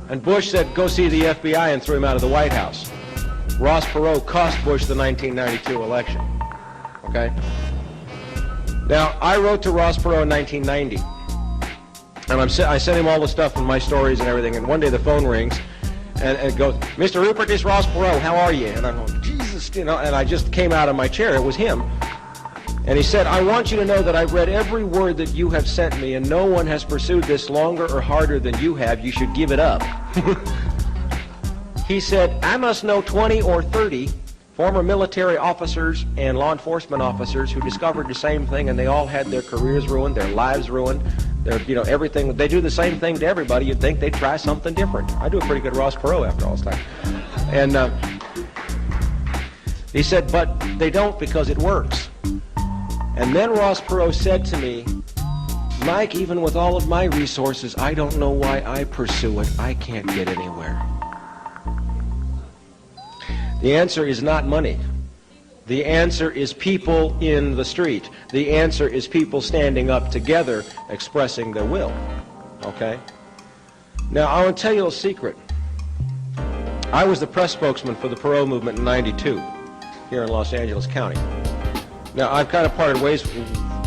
C: And Bush said, go see the FBI, and threw him out of the White House. Ross Perot cost Bush the 1992 election. Okay? Now, I wrote to Ross Perot in 1990. And I sent him all the stuff from my stories and everything. And one day the phone rings, and it goes, Mr. Rupert, this is Ross Perot. How are you? And I'm going, Jesus, you know, and I just came out of my chair. It was him. And he said, I want you to know that I've read every word that you have sent me, and no one has pursued this longer or harder than you have. You should give it up. He said, I must know 20 or 30 former military officers and law enforcement officers who discovered the same thing, and they all had their careers ruined, their lives ruined, their, you know, everything. They do the same thing to everybody. You'd think they'd try something different. I do a pretty good Ross Perot after all this time. And he said, but they don't because it works. And then Ross Perot said to me, Mike, even with all of my resources, I don't know why I pursue it. I can't get anywhere. The answer is not money. The answer is people in the street. The answer is people standing up together, expressing their will. Okay? Now, I want to tell you a secret. I was the press spokesman for the Perot movement in '92 here in Los Angeles County. Now, I've kind of parted ways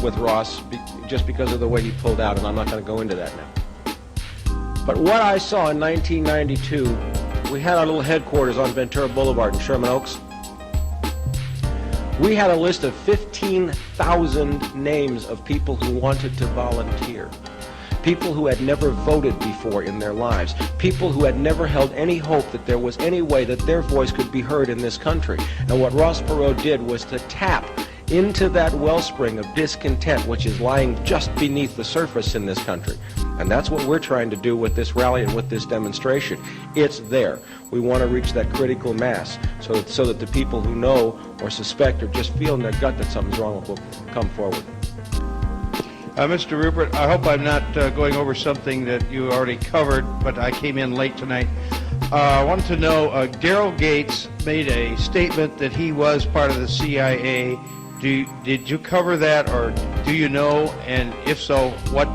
C: with Ross just because of the way he pulled out, and I'm not going to go into that now. But what I saw in 1992, we had our little headquarters on Ventura Boulevard in Sherman Oaks. We had a list of 15,000 names of people who wanted to volunteer. People who had never voted before in their lives. People who had never held any hope that there was any way that their voice could be heard in this country. And what Ross Perot did was to tap into that wellspring of discontent which is lying just beneath the surface in this country. And that's what we're trying to do with this rally and with this demonstration. It's there. We want to reach that critical mass so that the people who know or suspect or just feel in their gut that something's wrong will come forward.
J: Mr. Rupert, I hope I'm not going over something that you already covered, but I came in late tonight. I wanted to know, Daryl Gates made a statement that he was part of the CIA. Did you cover that, or do you know? And if so, what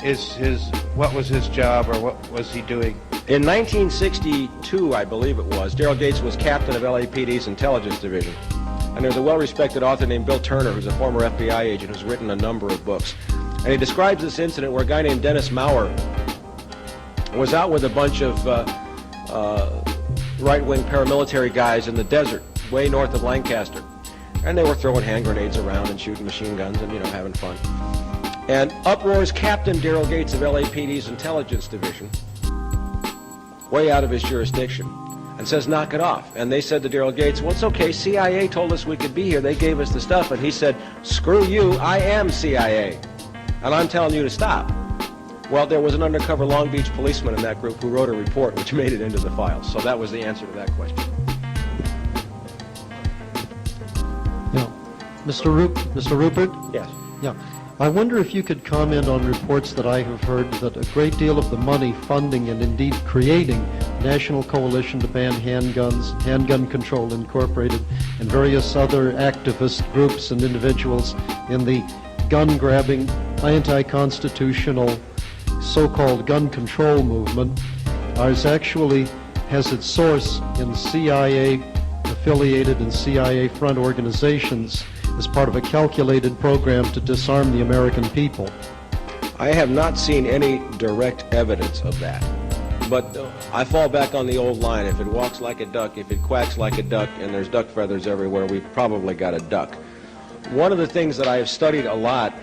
J: was his job, or what was he doing?
C: In 1962, I believe it was, Daryl Gates was captain of LAPD's intelligence division. And there's a well-respected author named Bill Turner, who's a former FBI agent, who's written a number of books. And he describes this incident where a guy named Dennis Maurer was out with a bunch of right-wing paramilitary guys in the desert, way north of Lancaster. And they were throwing hand grenades around and shooting machine guns and, having fun. And up roars Captain Daryl Gates of LAPD's Intelligence Division, way out of his jurisdiction, and says, knock it off. And they said to Daryl Gates, well, it's okay, CIA told us we could be here, they gave us the stuff. And he said, screw you, I am CIA, and I'm telling you to stop. Well, there was an undercover Long Beach policeman in that group who wrote a report which made it into the files. So that was the answer to that question.
K: Yeah. Mr. Rupert?
C: Yes.
K: Yeah. I wonder if you could comment on reports that I have heard that a great deal of the money funding and indeed creating National Coalition to Ban Handguns, Handgun Control Incorporated, and various other activist groups and individuals in the gun-grabbing, anti-constitutional, so-called gun control movement has its source in CIA-affiliated and CIA-front organizations as part of a calculated program to disarm the American people.
C: I have not seen any direct evidence of that. But I fall back on the old line, if it walks like a duck, if it quacks like a duck, and there's duck feathers everywhere, we've probably got a duck. One of the things that I have studied a lot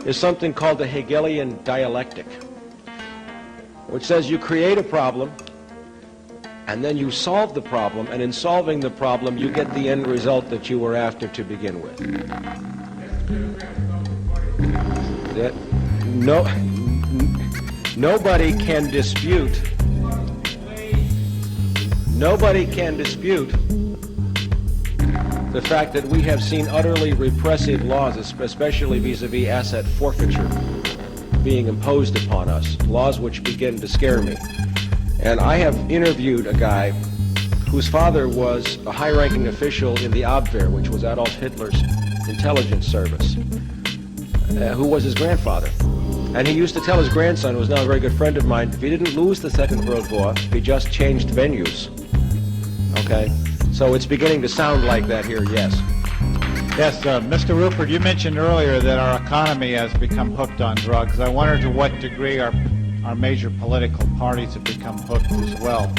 C: is something called the Hegelian dialectic, which says you create a problem, and then you solve the problem, and in solving the problem, you get the end result that you were after to begin with. Nobody can dispute the fact that we have seen utterly repressive laws, especially vis-a-vis asset forfeiture, being imposed upon us, laws which begin to scare me. And I have interviewed a guy whose father was a high-ranking official in the Abwehr, which was Adolf Hitler's intelligence service, who was his grandfather. And he used to tell his grandson, who was now a very good friend of mine, if he didn't lose the Second World War, he just changed venues. Okay? So it's beginning to sound like that here, yes.
L: Yes, Mr. Rupert, you mentioned earlier that our economy has become hooked on drugs. I wonder to what degree our major political parties have become hooked as well.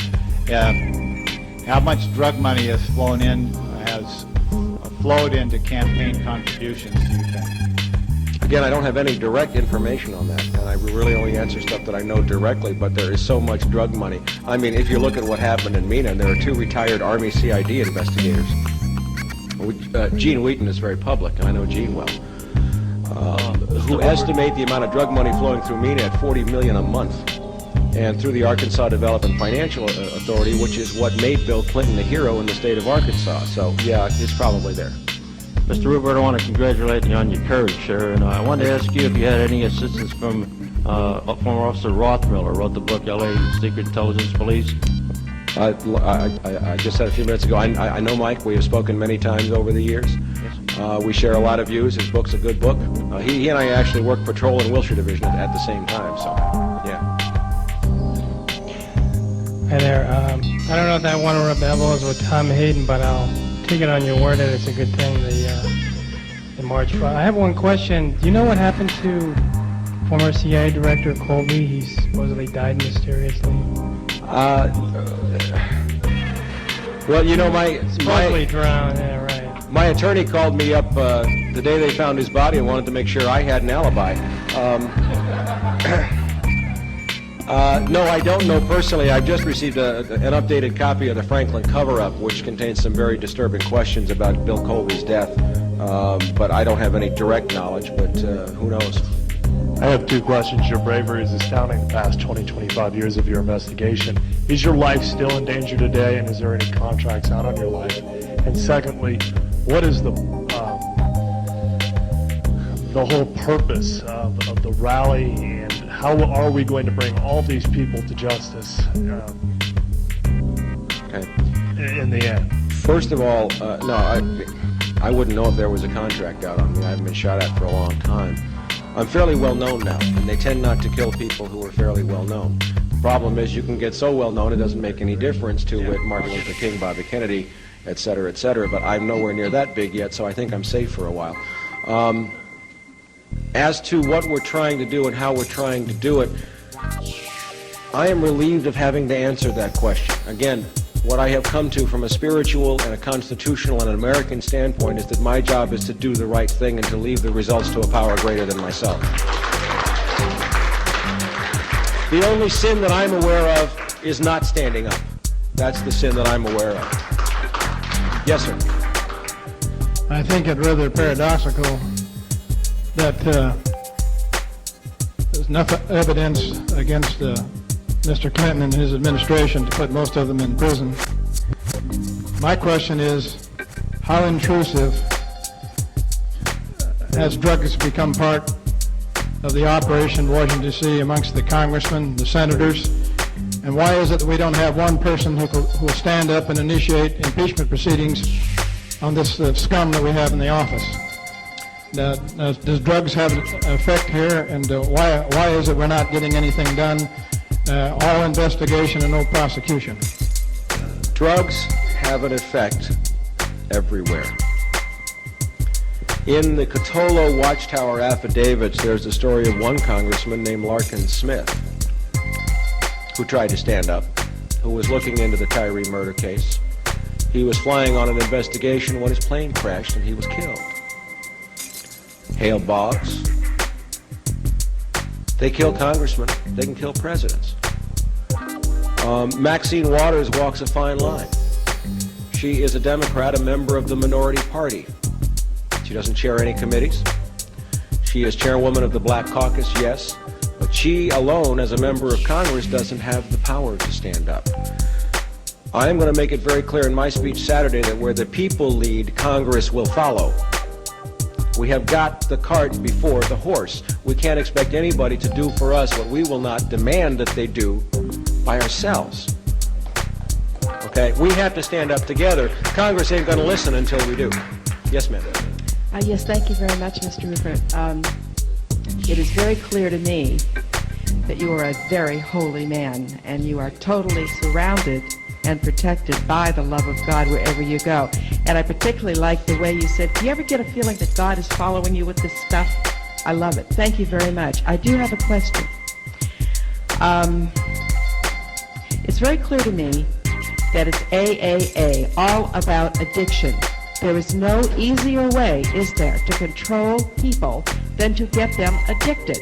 L: How much drug money has flowed into campaign contributions, do you think?
C: Again, I don't have any direct information on that, and I really only answer stuff that I know directly, but there is so much drug money. I mean, if you look at what happened in Mina, there are 2 retired Army CID investigators. Gene Wheaton is very public, and I know Gene well, who estimate the amount of drug money flowing through Mina at $40 million a month, and through the Arkansas Development Financial Authority, which is what made Bill Clinton the hero in the state of Arkansas. So, yeah, it's probably there.
M: Mr. Rupert, I want to congratulate you on your courage, sir, and I wanted to ask you if you had any assistance from former Officer Rothmiller, who wrote the book L.A. Secret Intelligence Police.
C: I just said a few minutes ago, I know Mike. We have spoken many times over the years. We share a lot of views. His book's a good book. He and I actually worked patrol in Wilshire Division at the same time, so, yeah.
N: Hi there. I don't know if I want to rub elbows with Tom Hayden, but I'll take it on your word that it's a good thing, the March. I have one question. Do you know what happened to former CIA Director Colby? He supposedly died mysteriously.
C: Well, you know,
N: supposedly drowned. Yeah, right.
C: My attorney called me up the day they found his body and wanted to make sure I had an alibi. No, I don't know personally. I've just received an updated copy of the Franklin cover-up, which contains some very disturbing questions about Bill Colby's death. But I don't have any direct knowledge, but who knows?
O: I have 2 questions. Your bravery is astounding the past 20, 25 years of your investigation. Is your life still in danger today, and is there any contracts out on your life? And secondly, what is the whole purpose of the rally, and how are we going to bring all these people to justice in the end?
C: First of all, no, I wouldn't know if there was a contract out on me. I haven't been shot at for a long time. I'm fairly well known now, and they tend not to kill people who are fairly well known. The problem is you can get so well known it doesn't make any difference to Martin Luther King, Bobby Kennedy, et cetera, but I'm nowhere near that big yet, so I think I'm safe for a while. As to what we're trying to do and how we're trying to do it, I am relieved of having to answer that question. Again, what I have come to from a spiritual and a constitutional and an American standpoint is that my job is to do the right thing and to leave the results to a power greater than myself. The only sin that I'm aware of is not standing up. That's the sin that I'm aware of. Yes, sir.
N: I think it rather paradoxical that there's enough evidence against Mr. Clinton and his administration to put most of them in prison. My question is, how intrusive has drugs become part of the operation in Washington, D.C. amongst the congressmen, the senators, and why is it that we don't have one person who will stand up and initiate impeachment proceedings on this scum that we have in the office? Does drugs have an effect here, and why is it we're not getting anything done? All investigation and no prosecution.
C: Drugs have an effect everywhere. In the Catolo Watchtower affidavits, there's the story of one congressman named Larkin Smith who tried to stand up, who was looking into the Tyree murder case. He was flying on an investigation when his plane crashed and he was killed. Hale Boggs. They kill congressmen. They can kill presidents. Maxine Waters walks a fine line. She is a Democrat, a member of the minority party. She doesn't chair any committees. She is chairwoman of the Black Caucus, yes, but she alone, as a member of Congress, doesn't have the power to stand up. I am going to make it very clear in my speech Saturday that where the people lead, Congress will follow. We have got the cart before the horse. We can't expect anybody to do for us what we will not demand that they do by ourselves. Okay? We have to stand up together. Congress ain't going to listen until we do. Yes, ma'am.
P: Yes, thank you very much, Mr. Rupert. It is very clear to me that you are a very holy man, and you are totally surrounded and protected by the love of God wherever you go. And I particularly like the way you said, do you ever get a feeling that God is following you with this stuff? I love it. Thank you very much. I do have a question. It's very clear to me that it's AAA, all about addiction. There is no easier way, is there, to control people than to get them addicted.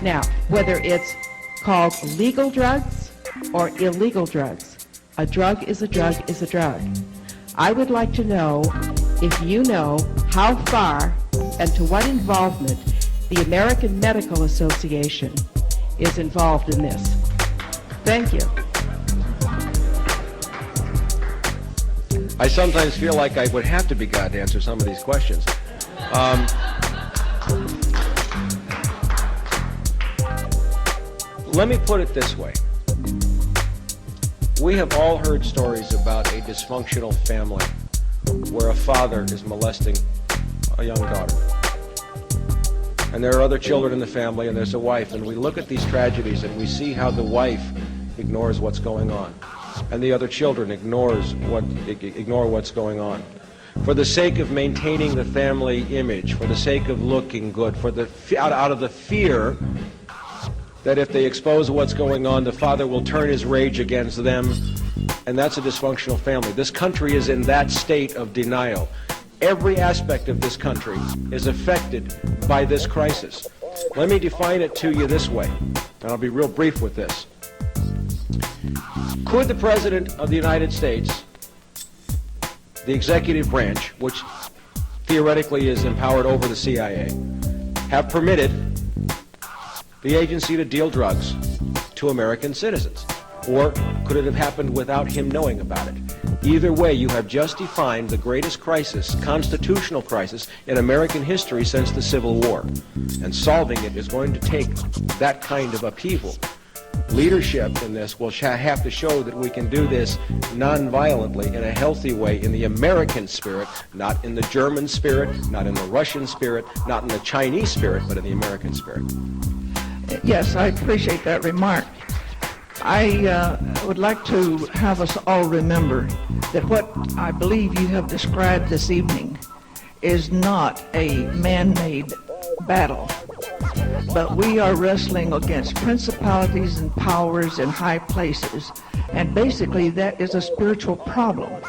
P: Now, whether it's called legal drugs or illegal drugs, a drug is a drug is a drug. I would like to know if you know how far and to what involvement the American Medical Association is involved in this. Thank you.
C: I sometimes feel like I would have to be God to answer some of these questions. Let me put it this way. We have all heard stories about a dysfunctional family where a father is molesting a young daughter. And there are other children in the family, and there's a wife, and we look at these tragedies and we see how the wife ignores what's going on, and the other children ignore what's going on. For the sake of maintaining the family image, for the sake of looking good, out of the fear that if they expose what's going on, the father will turn his rage against them, and that's a dysfunctional family. This country is in that state of denial. Every aspect of this country is affected by this crisis. Let me define it to you this way, and I'll be real brief with this. Could the President of the United States, the executive branch, which theoretically is empowered over the CIA, have permitted the agency to deal drugs to American citizens? Or could it have happened without him knowing about it? Either way, you have just defined the greatest crisis, constitutional crisis, in American history since the Civil War. And solving it is going to take that kind of upheaval. Leadership in this will have to show that we can do this non-violently, in a healthy way, in the American spirit, not in the German spirit, not in the Russian spirit, not in the Chinese spirit, but in the American spirit.
Q: Yes, I appreciate that remark. I would like to have us all remember that what I believe you have described this evening is not a man-made battle. But we are wrestling against principalities and powers in high places. And basically that is a spiritual problem.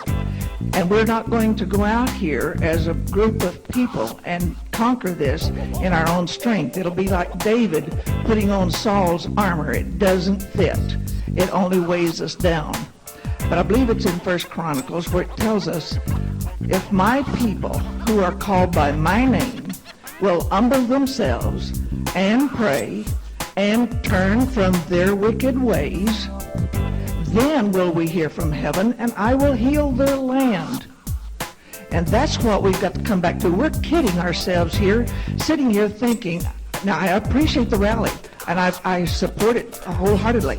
Q: And we're not going to go out here as a group of people and conquer this in our own strength. It'll be like David putting on Saul's armor. It doesn't fit. It only weighs us down. But I believe it's in 1 Chronicles where it tells us, if my people who are called by my name will humble themselves and pray and turn from their wicked ways, then will we hear from heaven, and I will heal their land. And that's what we've got to come back to. We're kidding ourselves here, sitting here thinking, now I appreciate the rally, and I support it wholeheartedly.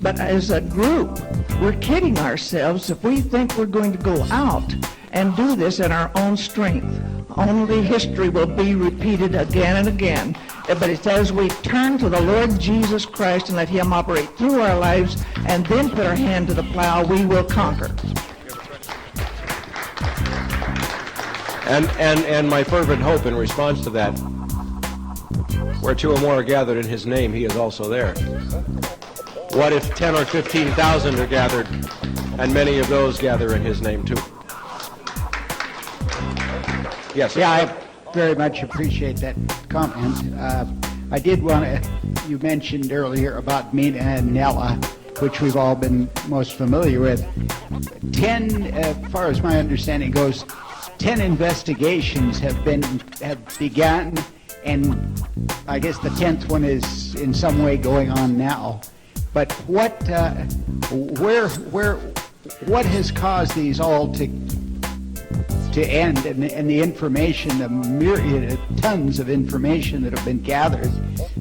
Q: But as a group, we're kidding ourselves if we think we're going to go out and do this in our own strength. Only history will be repeated again and again. But it's as we turn to the Lord Jesus Christ and let Him operate through our lives and then put our hand to the plow, we will conquer.
C: And my fervent hope in response to that, where two or more are gathered in His name, He is also there. What if 10 or 15,000 are gathered, and many of those gather in His name too? Yes.
R: Yeah, I very much appreciate that comment. I did want to, you mentioned earlier about Mina and Nella, which we've all been most familiar with. 10, as far as my understanding goes, 10 investigations have begun, and I guess the 10th one is in some way going on now. But what has caused these all to end, and the information, the myriad, tons of information that have been gathered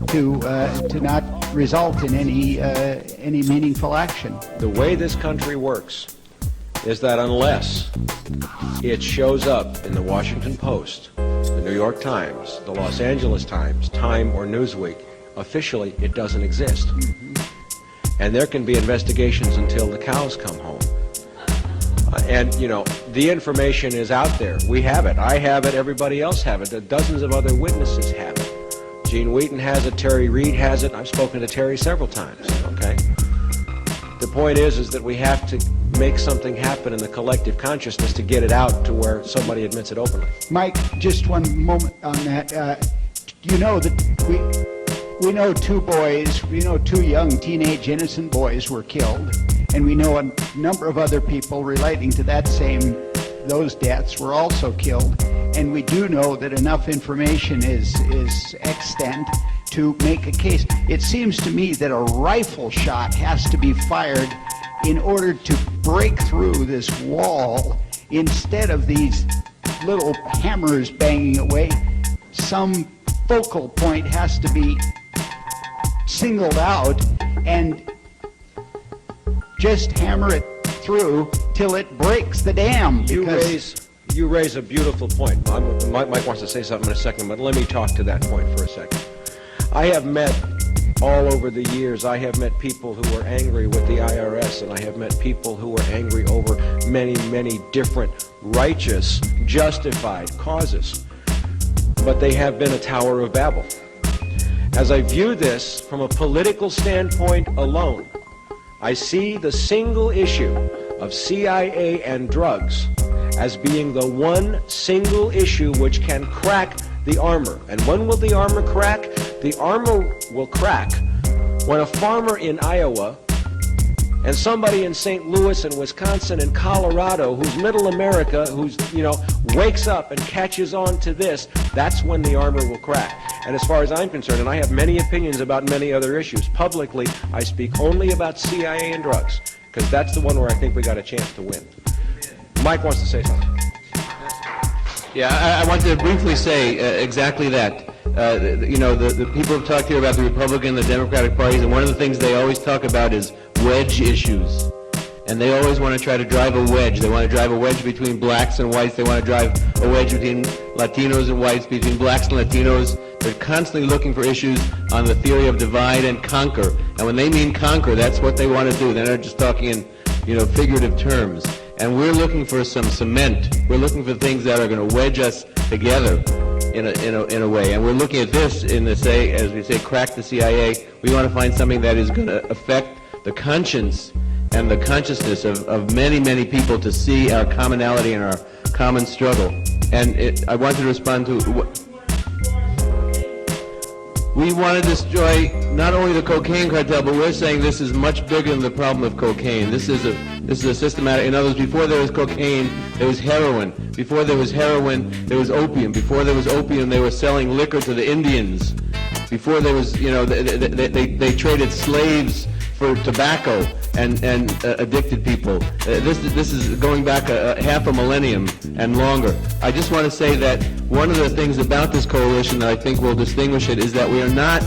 R: to not result in any meaningful action?
C: The way this country works is that unless it shows up in the Washington Post, the New York Times, the Los Angeles Times, Time, or Newsweek, officially it doesn't exist. And there can be investigations until the cows come home. And, you know, the information is out there. We have it. I have it. Everybody else have it. Dozens of other witnesses have it. Gene Wheaton has it. Terry Reid has it. I've spoken to Terry several times, okay? The point is that we have to make something happen in the collective consciousness to get it out to where somebody admits it openly.
R: Mike, just one moment on that. You know that we know two young teenage innocent boys were killed. And we know a number of other people relating to those deaths were also killed. And we do know that enough information is extant to make a case. It seems to me that a rifle shot has to be fired in order to break through this wall. Instead of these little hammers banging away, some focal point has to be singled out and just hammer it through till it breaks the dam.
C: You raise a beautiful point. Mike wants to say something in a second, but let me talk to that point for a second. I have met all over the years, I have met people who were angry with the IRS, and I have met people who were angry over many, many different righteous, justified causes. But they have been a Tower of Babel. As I view this from a political standpoint alone, I see the single issue of CIA and drugs as being the one single issue which can crack the armor. And when will the armor crack? The armor will crack when a farmer in Iowa and somebody in St. Louis and Wisconsin and Colorado, who's middle America, who's, wakes up and catches on to this, that's when the armor will crack. And as far as I'm concerned, and I have many opinions about many other issues, publicly I speak only about CIA and drugs, because that's the one where I think we got a chance to win. Mike wants to say something.
E: Yeah, I want to briefly say exactly that. The people have talked here about the Republican and the Democratic parties, and one of the things they always talk about is wedge issues. And they always want to try to drive a wedge. They want to drive a wedge between blacks and whites. They want to drive a wedge between Latinos and whites, between blacks and Latinos. They're constantly looking for issues on the theory of divide and conquer. And when they mean conquer, that's what they want to do. They're not just talking in, figurative terms. And we're looking for some cement. We're looking for things that are going to wedge us together in a way. And we're looking at this in the, say, as we say, crack the CIA. We want to find something that is going to affect the conscience and the consciousness of many, many people to see our commonality and our common struggle. And I wanted to respond to we want to destroy not only the cocaine cartel, but we're saying this is much bigger than the problem of cocaine. This is a systematic. In other words, before there was cocaine, there was heroin. Before there was heroin, there was opium. Before there was opium, they were selling liquor to the Indians. Before there was, they traded slaves for tobacco and addicted people. This is going back half a millennium and longer. I just want to say that one of the things about this coalition that I think will distinguish it is that we are not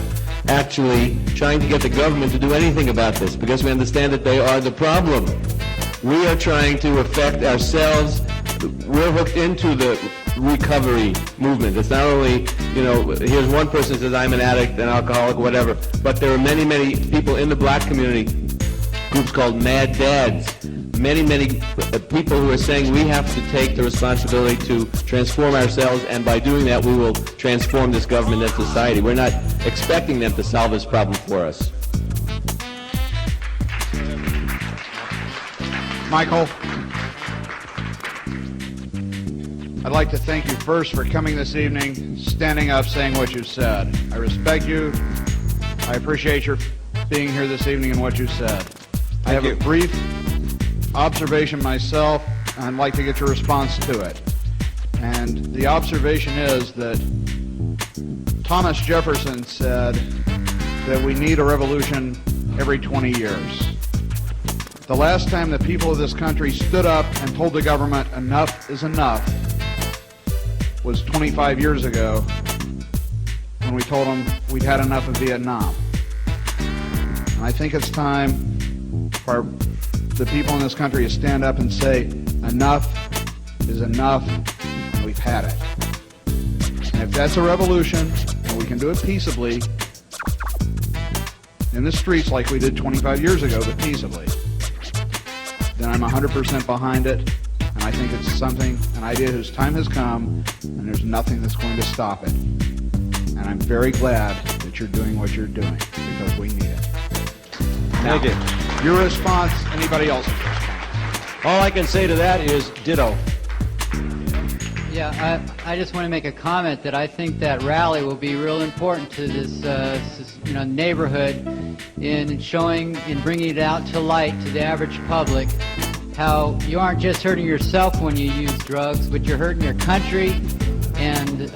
E: actually trying to get the government to do anything about this, because we understand that they are the problem. We are trying to affect ourselves. We're hooked into the recovery movement. It's not only, here's one person who says, I'm an addict, an alcoholic, whatever, but there are many, many people in the black community, groups called Mad Dads, many, many people who are saying we have to take the responsibility to transform ourselves, and by doing that we will transform this government and society. We're not expecting them to solve this problem for us.
J: Michael, I'd like to thank you first for coming this evening, standing up, saying what you said. I respect you. I appreciate your being here this evening and what you said. I have a brief observation myself, and I'd like to get your response to it. And the observation is that Thomas Jefferson said that we need a revolution every 20 years. The last time the people of this country stood up and told the government enough is enough was 25 years ago, when we told them we'd had enough of Vietnam. And I think it's time for the people in this country to stand up and say, enough is enough, and we've had it. And if that's a revolution, and we can do it peaceably, in the streets like we did 25 years ago, but peaceably, then I'm 100% behind it. And I think it's an idea whose time has come, and there's nothing that's going to stop it. And I'm very glad that you're doing what you're doing, because we need it.
C: Thank you.
J: Your response, anybody else's response?
C: All I can say to that is ditto.
S: Yeah, I just want to make a comment that I think that rally will be real important to this neighborhood in showing and bringing it out to light to the average public how you aren't just hurting yourself when you use drugs, but you're hurting your country. And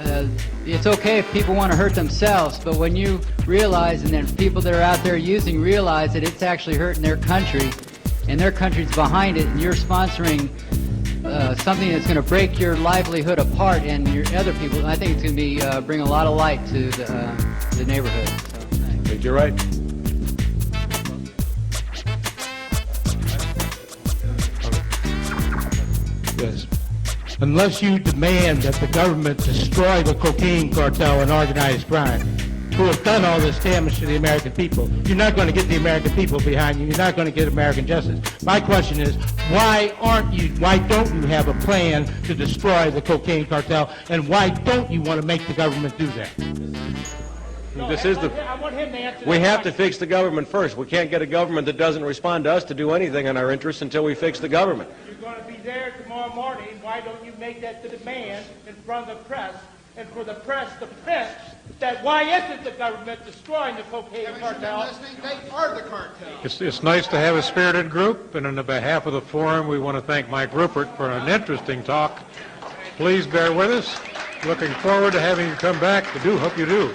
S: it's okay if people want to hurt themselves, but when you realize, and then people that are out there using realize that it's actually hurting their country, and their country's behind it, and you're sponsoring something that's going to break your livelihood apart and your other people, I think it's going to be bring a lot of light to the neighborhood. So,
C: I think you're right.
H: Yes. Unless you demand that the government destroy the cocaine cartel and organized crime, who have done all this damage to the American people, you're not going to get the American people behind you. You're not going to get American justice. My question is, why don't you have a plan to destroy the cocaine cartel, and why don't you want to make the government do that?
C: We have to fix the government first. We can't get a government that doesn't respond to us to do anything in our interests until we fix the government.
H: You're going to be there tomorrow morning. Why don't you make that the demand in front of the press, and for the press to pitch that why isn't the government destroying the cocaine cartel?
J: They are the cartel.
B: It's nice to have a spirited group, and on behalf of the forum, we want to thank Mike Rupert for an interesting talk. Please bear with us. Looking forward to having you come back. I do hope you do.